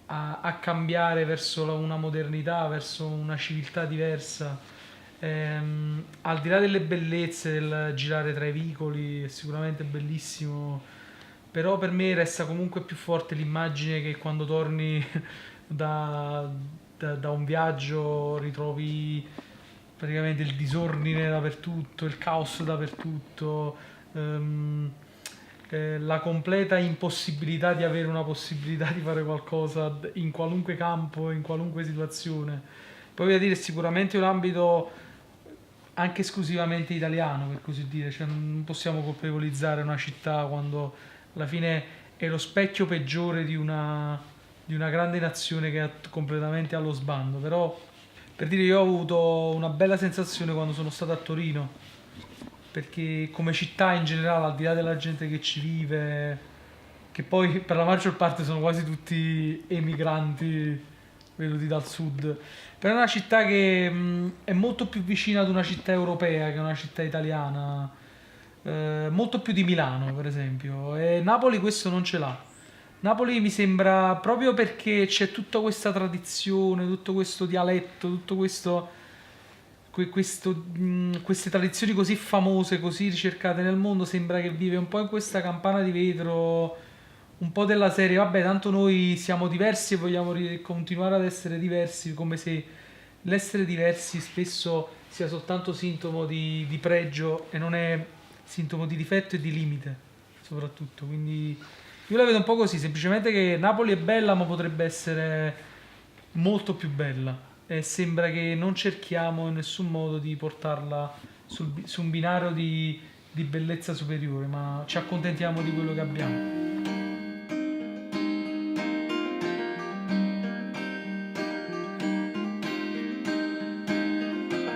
a cambiare verso una modernità, verso una civiltà diversa. Al di là delle bellezze del girare tra i vicoli, è sicuramente bellissimo, però per me resta comunque più forte l'immagine che quando torni da un viaggio ritrovi praticamente il disordine dappertutto, il caos dappertutto, la completa impossibilità di avere una possibilità di fare qualcosa in qualunque campo, in qualunque situazione. Poi voglio dire, sicuramente è un ambito anche esclusivamente italiano, per così dire, cioè non possiamo colpevolizzare una città quando alla fine è lo specchio peggiore di una grande nazione che è completamente allo sbando. Però, per dire, io ho avuto una bella sensazione quando sono stato a Torino, perché come città in generale, al di là della gente che ci vive, che poi per la maggior parte sono quasi tutti emigranti venuti dal sud, però è una città che è molto più vicina ad una città europea che una città italiana, molto più di Milano per esempio, e Napoli questo non ce l'ha. Napoli mi sembra, proprio perché c'è tutta questa tradizione, tutto questo dialetto, tutto queste tradizioni così famose, così ricercate nel mondo, sembra che vive un po' in questa campana di vetro, un po' della serie vabbè, tanto noi siamo diversi e vogliamo continuare ad essere diversi, come se l'essere diversi spesso sia soltanto sintomo di pregio e non è sintomo di difetto e di limite soprattutto. Quindi io la vedo un po' così, semplicemente che Napoli è bella ma potrebbe essere molto più bella, e sembra che non cerchiamo in nessun modo di portarla su un binario di bellezza superiore, ma ci accontentiamo di quello che abbiamo.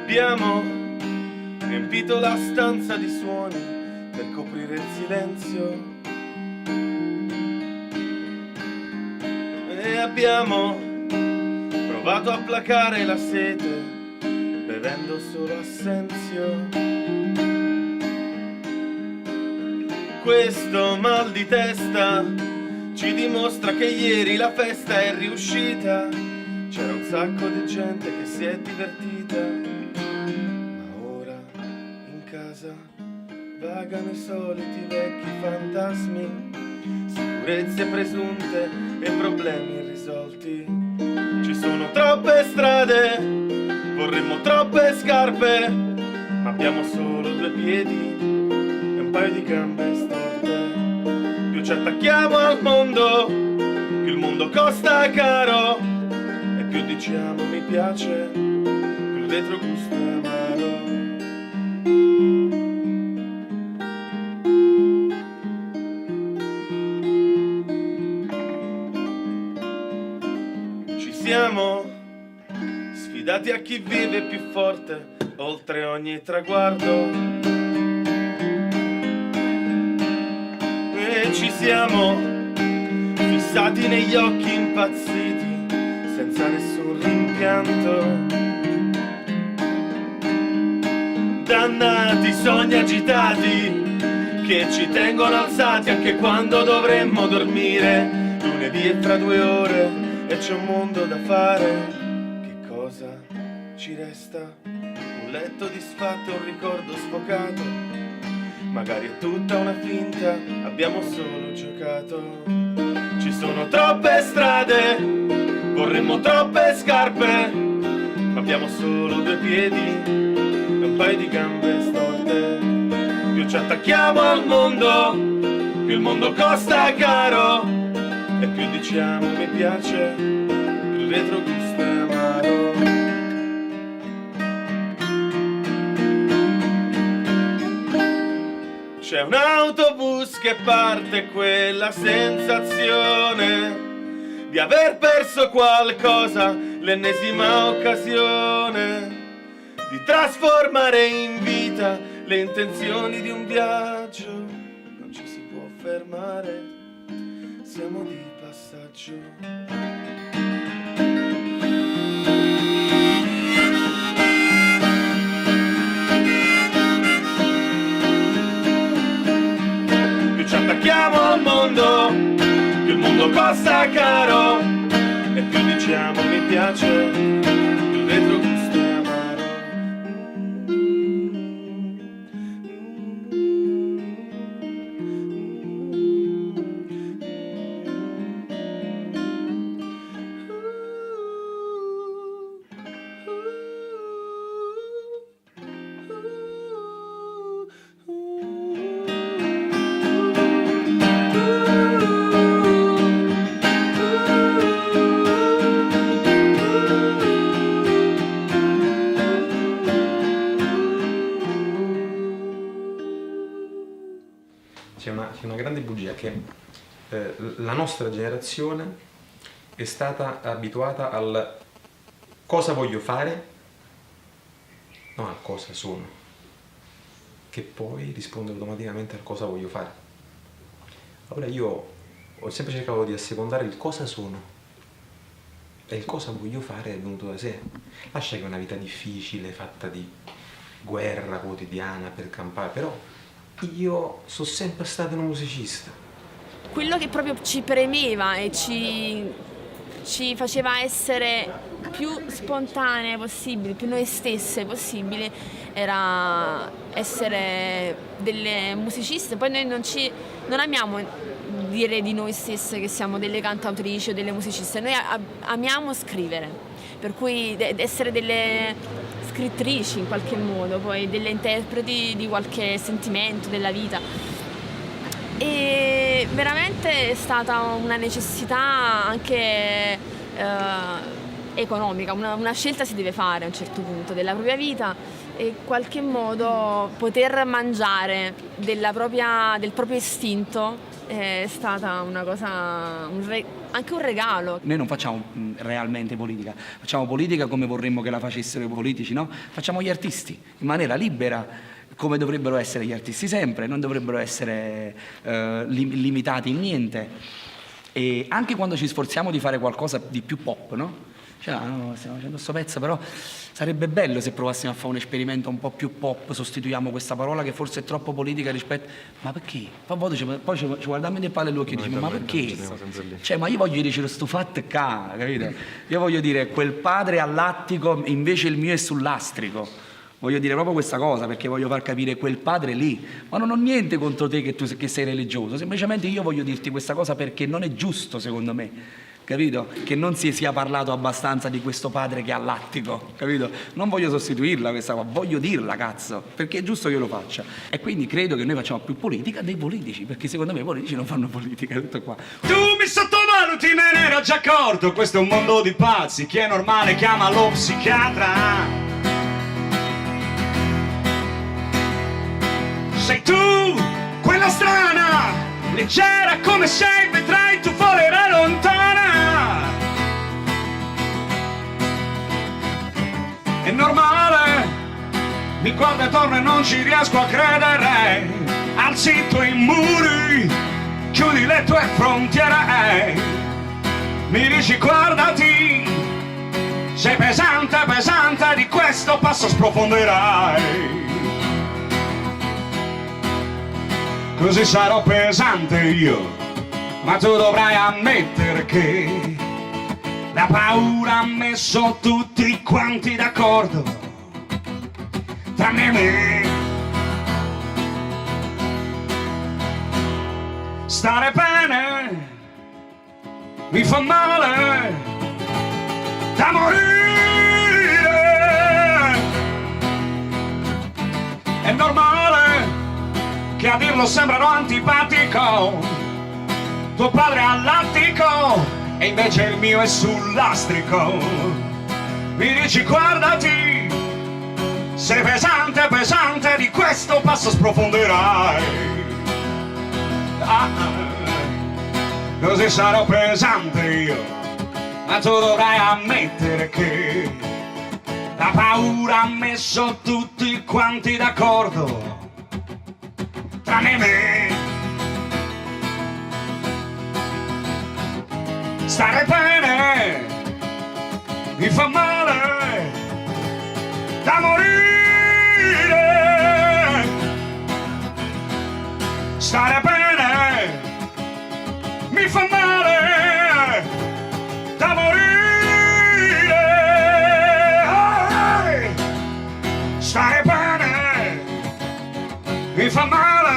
Abbiamo riempito la stanza di suoni per coprire il silenzio e abbiamo provato a placare la sete bevendo solo assenzio. Questo mal di testa ci dimostra che ieri la festa è riuscita, c'era un sacco di gente che si è divertita. Vagano i soliti vecchi fantasmi, sicurezze presunte e problemi irrisolti. Ci sono troppe strade, vorremmo troppe scarpe, ma abbiamo solo 2 piedi e un paio di gambe storte. Più ci attacchiamo al mondo, più il mondo costa caro, e più diciamo mi piace, più il retrogusto è amaro. Siamo sfidati a chi vive più forte oltre ogni traguardo, e ci siamo fissati negli occhi impazziti senza nessun rimpianto. Dannati sogni agitati che ci tengono alzati anche quando dovremmo dormire. lunedì è fra 2 ore e c'è un mondo da fare. Che cosa ci resta? Un letto disfatto e un ricordo sfocato. Magari è tutta una finta, abbiamo solo giocato. Ci sono troppe strade, vorremmo troppe scarpe, ma abbiamo solo 2 piedi e un paio di gambe storte. Più ci attacchiamo al mondo, più il mondo costa caro, e più diciamo mi piace, più il retrogusto è amaro. C'è un autobus che parte, quella sensazione di aver perso qualcosa, l'ennesima occasione di trasformare in vita le intenzioni di un viaggio. Non ci si può fermare, siamo di passaggio. Ci attacchiamo al mondo, più il mondo costa caro, e più diciamo mi piace, più il retrogusto è amaro. C'è una grande bugia che la nostra generazione è stata abituata al cosa voglio fare, non al cosa sono, che poi risponde automaticamente al cosa voglio fare. Allora io ho sempre cercato di assecondare il cosa sono e il cosa voglio fare è venuto da sé. Lascia che è una vita difficile, fatta di guerra quotidiana per campare, però io sono sempre stato un musicista. Quello che proprio ci premeva e ci faceva essere più spontanee possibile, più noi stesse possibile, era essere delle musiciste. Poi noi non amiamo dire di noi stesse che siamo delle cantautrici o delle musiciste, noi amiamo scrivere, per cui essere delle scrittrici in qualche modo, poi delle interpreti di qualche sentimento della vita. E veramente è stata una necessità anche economica, una scelta si deve fare a un certo punto della propria vita, e in qualche modo poter mangiare del proprio istinto è stata una cosa, anche un regalo. Noi non facciamo realmente politica, facciamo politica come vorremmo che la facessero i politici, no? Facciamo gli artisti in maniera libera, come dovrebbero essere gli artisti sempre, non dovrebbero essere limitati in niente. E anche quando ci sforziamo di fare qualcosa di più pop, no? Cioè, no, stiamo facendo questo pezzo, però sarebbe bello se provassimo a fare un esperimento un po' più pop, sostituiamo questa parola che forse è troppo politica rispetto... Ma perché? Poi ci guardiamo nelle palle l'occhio e diciamo, ma perché? Cioè, ma io voglio dire sto fatto qua, capito? Io voglio dire quel padre all'attico, invece il mio è sull'astrico. Voglio dire proprio questa cosa, perché voglio far capire quel padre lì. Ma non ho niente contro te che sei religioso, semplicemente io voglio dirti questa cosa perché non è giusto, secondo me. Capito? Che non si sia parlato abbastanza di questo padre che ha l'attico, capito? Non voglio sostituirla questa cosa, voglio dirla, cazzo, perché è giusto che io lo faccia. E quindi credo che noi facciamo più politica dei politici, perché secondo me i politici non fanno politica, tutto qua. Tu mi sottovaluti, me ne ero già accorto, questo è un mondo di pazzi, chi è normale chiama lo psichiatra. Sei tu, quella strana, leggera come sei, vedrai tu volere lontana. È normale, mi guardo attorno e non ci riesco a credere. Alzi i tuoi muri, chiudi le tue frontiere. Mi dici guardati, sei pesante, pesante, di questo passo sprofonderai. Così sarò pesante io, ma tu dovrai ammettere che la paura ha messo tutti quanti d'accordo, tranne me. Stare bene mi fa male da morire. È normale che a dirlo sembrano antipatico, tuo padre è all'attico e invece il mio è sul lastrico. Mi dici guardati, sei pesante, pesante, di questo passo sprofonderai. Così sarò pesante io, ma tu dovrai ammettere che la paura ha messo tutti quanti d'accordo, tranne me. Stare bene mi fa male da morire. Stare bene mi fa male da morire. Stare bene mi fa male.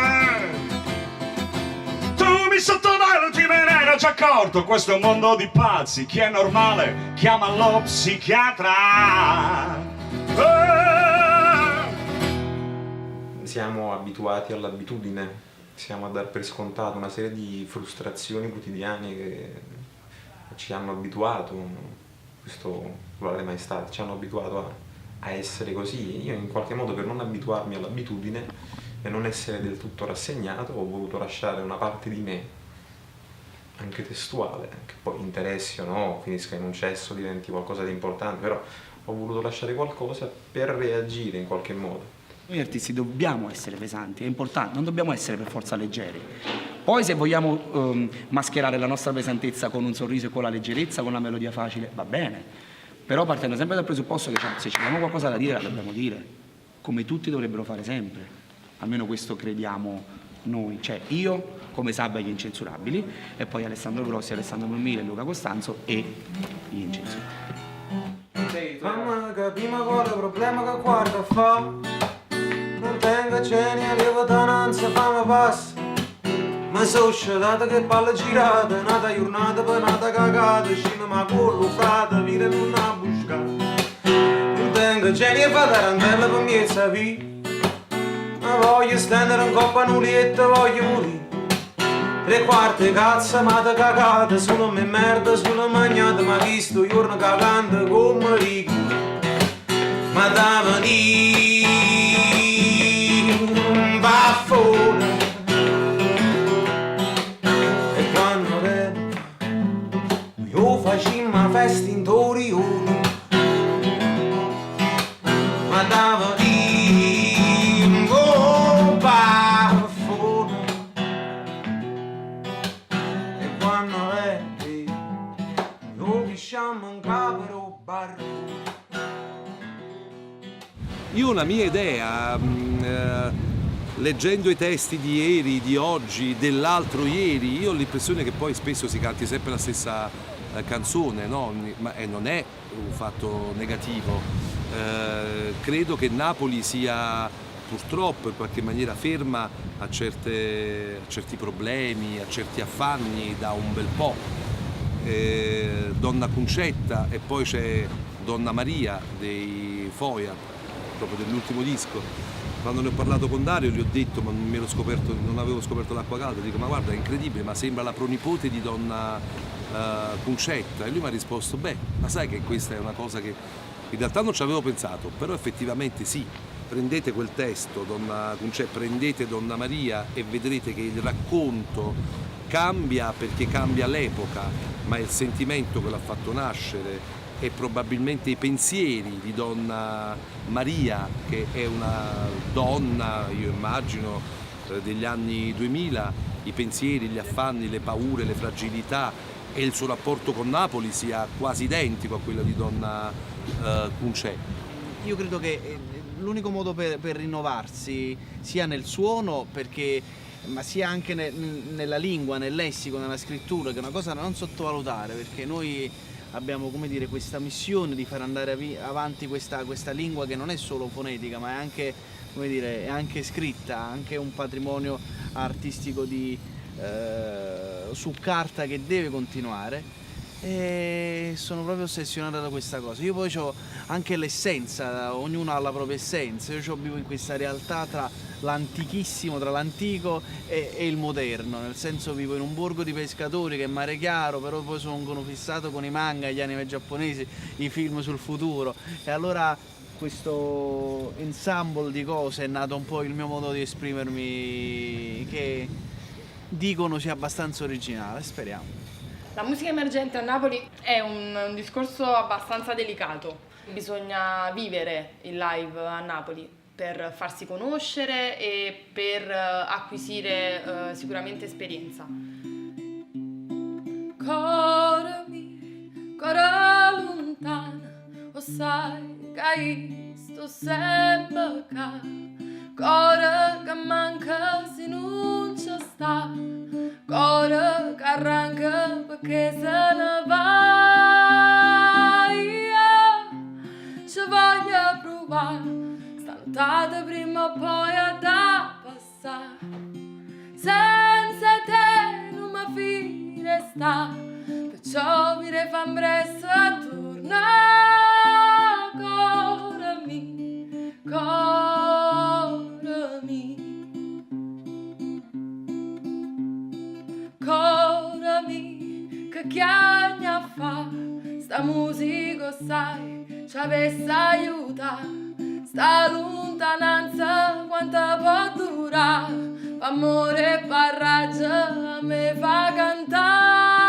Tu mi sottovaluti, me ne ero già accorto. Questo è un mondo di pazzi, chi è normale chiama lo psichiatra. Siamo abituati all'abitudine, siamo a dar per scontato una serie di frustrazioni quotidiane che ci hanno abituato, questo plurale maestà, ci hanno abituato a essere così. Io in qualche modo, per non abituarmi all'abitudine e non essere del tutto rassegnato, ho voluto lasciare una parte di me, anche testuale, che poi interessi o no, finisca in un cesso, diventi qualcosa di importante, però ho voluto lasciare qualcosa per reagire in qualche modo. Noi artisti dobbiamo essere pesanti, è importante, non dobbiamo essere per forza leggeri. Poi se vogliamo mascherare la nostra pesantezza con un sorriso e con la leggerezza, con una melodia facile, va bene. Però partendo sempre dal presupposto che se ci abbiamo qualcosa da dire la dobbiamo dire, come tutti dovrebbero fare sempre. Almeno questo crediamo noi, cioè io come Sabba gli Incensurabili e poi Alessandro Grossi, Alessandro Mormile, Luca Costanzo e gli Incensurabili. Mamma capima quale problema che guarda fa. Non tengo ceni, arrivo da nanza, fammi passa. Ma sono scelata che palla girata, nata giornata per nata cagata, scina ma collo frate, vire non ha buscata. Non tengo ceni e fa tarantella per miezza via. Ma voglio stendere un coppa nulietta, voglio morire. 3/4 cazzo, ma da cagata, solo me merda, solo magnata, ma chi sto giorno cagando come rico. Ma da va fuori e quando vedo io facciamo una festa in Torione, ma dava di va fuori e quando vedo io pisciamo un capro bar. Io ho una mia idea, leggendo i testi di ieri, di oggi, dell'altro ieri, io ho l'impressione che poi spesso si canti sempre la stessa canzone, no? Ma non è un fatto negativo. Credo che Napoli sia purtroppo in qualche maniera ferma a certi problemi, a certi affanni da un bel po'. Donna Concetta e poi c'è Donna Maria dei Foia, proprio dell'ultimo disco. Quando ne ho parlato con Dario gli ho detto, ma non avevo scoperto l'acqua calda, dico ma guarda è incredibile, ma sembra la pronipote di Donna Concetta. E lui mi ha risposto, beh, ma sai che questa è una cosa che in realtà non ci avevo pensato, però effettivamente sì. Prendete quel testo, Donna Concetta, prendete Donna Maria e vedrete che il racconto cambia perché cambia l'epoca, ma il sentimento che l'ha fatto nascere e probabilmente i pensieri di Donna Maria, che è una donna, io immagino, degli anni 2000, i pensieri, gli affanni, le paure, le fragilità e il suo rapporto con Napoli sia quasi identico a quello di Donna Concetta. io credo che l'unico modo per rinnovarsi sia nel suono, ma sia anche nella lingua, nel lessico, nella scrittura, che è una cosa da non sottovalutare, perché noi abbiamo, come dire, questa missione di far andare avanti questa lingua che non è solo fonetica, ma è anche, come dire, è anche scritta, anche un patrimonio artistico su carta che deve continuare. E sono proprio ossessionato da questa cosa. Io poi ho anche l'essenza, ognuno ha la propria essenza. Io vivo in questa realtà tra l'antichissimo, tra l'antico e il moderno, nel senso vivo in un borgo di pescatori che è Mare Chiaro, però poi sono fissato con i manga, gli anime giapponesi, i film sul futuro, e allora questo ensemble di cose è nato un po' il mio modo di esprimermi, che dicono sia abbastanza originale, speriamo. La musica emergente a Napoli è un discorso abbastanza delicato. Bisogna vivere il live a Napoli per farsi conoscere e per acquisire sicuramente esperienza. Cora lontana, o sai che sto sempre qua. Cora che manca se non ci sta. Cora che arranca perché se ne va. Io ci voglio provare, stantata prima o poi da passare. Senza te non mi fine sta, perciò mi rifam presto a tornare. Corami, che chiagna fa, sta musica sai, ci avesse aiutato, sta lontananza quanto può durare, amore e barraggia mi fa cantare,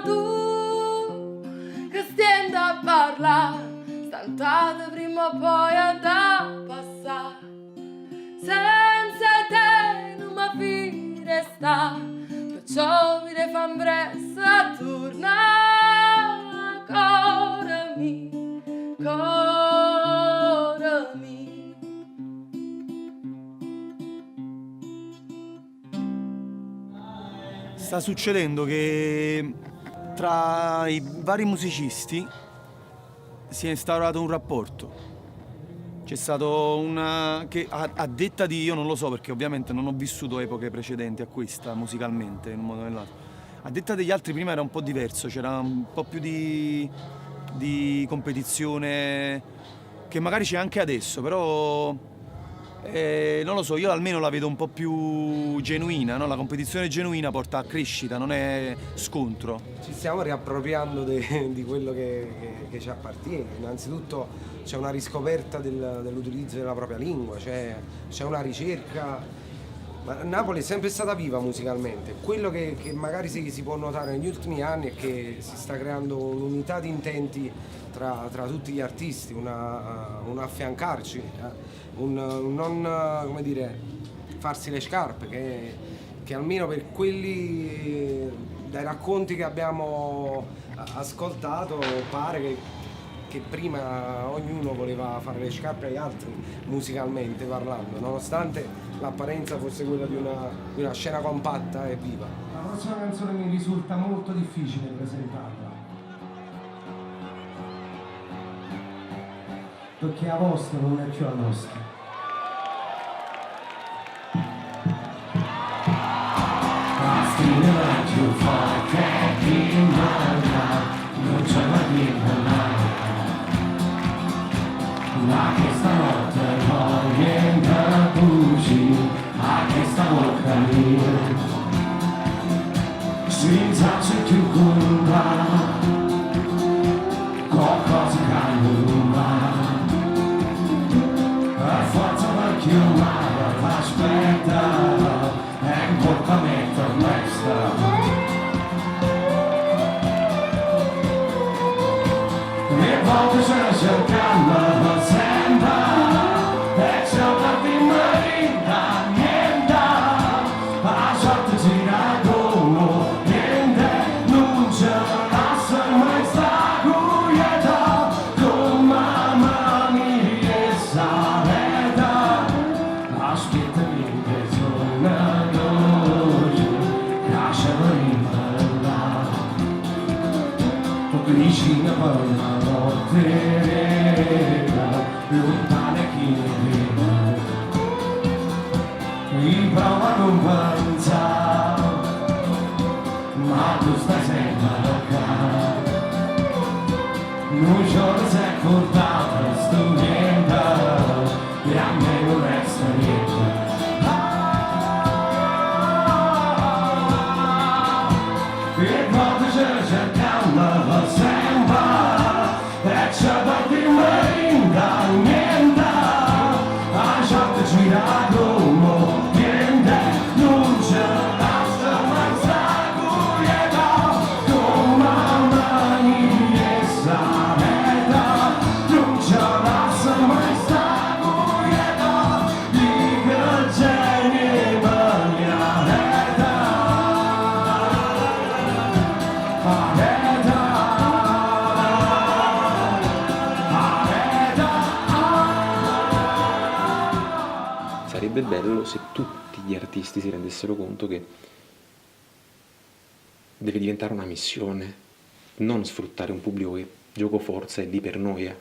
tu che stiamo a parlare, stantata prima o poi da passare, senza te non mi fine sta. Perciò mi rifam presto a tornare. Corami. Sta succedendo che tra i vari musicisti si è instaurato un rapporto. C'è stato che a detta di, io non lo so perché ovviamente non ho vissuto epoche precedenti a questa musicalmente in un modo o nell'altro, a detta degli altri prima era un po' diverso, c'era un po' più di competizione che magari c'è anche adesso, però non lo so, io almeno la vedo un po' più genuina, no? La competizione genuina porta a crescita, non è scontro. Ci stiamo riappropriando di quello che ci appartiene. Innanzitutto c'è una riscoperta dell'utilizzo della propria lingua, c'è una ricerca. Ma Napoli è sempre stata viva musicalmente. Quello che magari si può notare negli ultimi anni è che si sta creando un'unità di intenti tra tutti gli artisti, un affiancarci, un non, come dire, farsi le scarpe, che almeno per quelli, dai racconti che abbiamo ascoltato, pare che prima ognuno voleva fare le scarpe agli altri musicalmente parlando, nonostante l'apparenza fosse quella di una scena compatta e viva. La prossima canzone mi risulta molto difficile presentarla, perché la vostra non è più la nostra. Non c'è mai ma che stanotte voglio da buci, a che stanotte mia senza c'è più colpa, qualcosa che non va, per forza perché io mai aspetta, è un comportamento questo. Volte se ne cercando per sempre e c'è una primavera, niente, la sorte gira come niente, non c'è la mai sta quieta, con mamma poco vicino per una notte nera, lontana chi ne vede. Mi prova a non pensare, ma tu stai sempre lontano. Non ci ho ricordato sto niente, e a me non resta niente. E quando ce cerchiamo sempre, e ci portiamo da niente, a ciò che ci dà come niente, non ce basta mai sta quieta, come mani e sanetta, non ce basta mai sta quieta, di che geni maniaretta. Sarebbe bello se tutti gli artisti si rendessero conto che deve diventare una missione, non sfruttare un pubblico che gioco forza è lì per noia,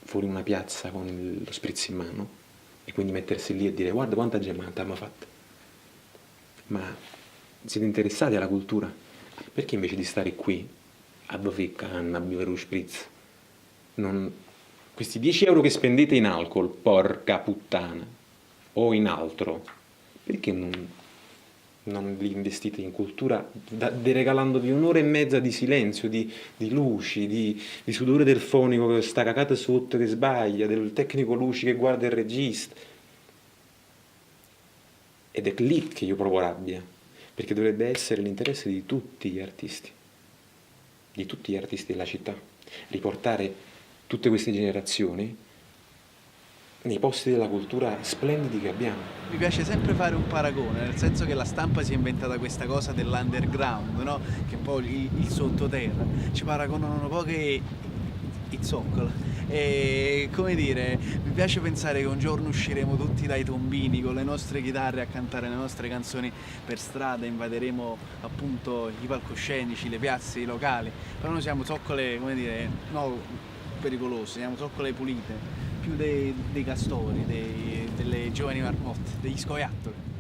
fuori una piazza con lo spritz in mano, e quindi mettersi lì e dire guarda quanta gemata abbiamo fatto. Ma siete interessati alla cultura? Perché invece di stare qui a bere canna, a bere lo spritz, questi 10 euro che spendete in alcol, porca puttana, o in altro, perché non li investite in cultura, regalandovi un'ora e mezza di silenzio, di luci, di sudore del fonico che sta cacata sotto che sbaglia, del tecnico luci che guarda il regista. Ed è lì che io provo rabbia, perché dovrebbe essere l'interesse di tutti gli artisti della città, riportare tutte queste generazioni nei posti della cultura splendidi che abbiamo. Mi piace sempre fare un paragone, nel senso che la stampa si è inventata questa cosa dell'underground, no? Che è un po' il sottoterra. Ci paragonano un po' che i zoccoli. E come dire, mi piace pensare che un giorno usciremo tutti dai tombini con le nostre chitarre a cantare le nostre canzoni per strada, invaderemo appunto i palcoscenici, le piazze, i locali. Però noi siamo zoccole, come dire, no pericolose, siamo zoccole pulite. Più dei castori, delle giovani marmotte, degli scoiattoli.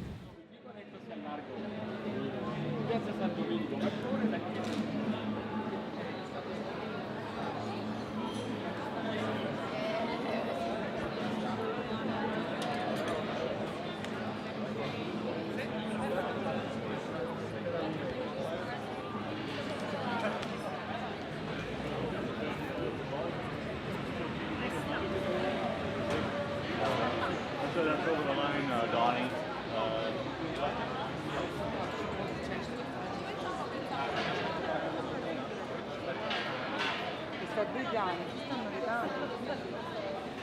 Sto brillando, ci stanno arrivando.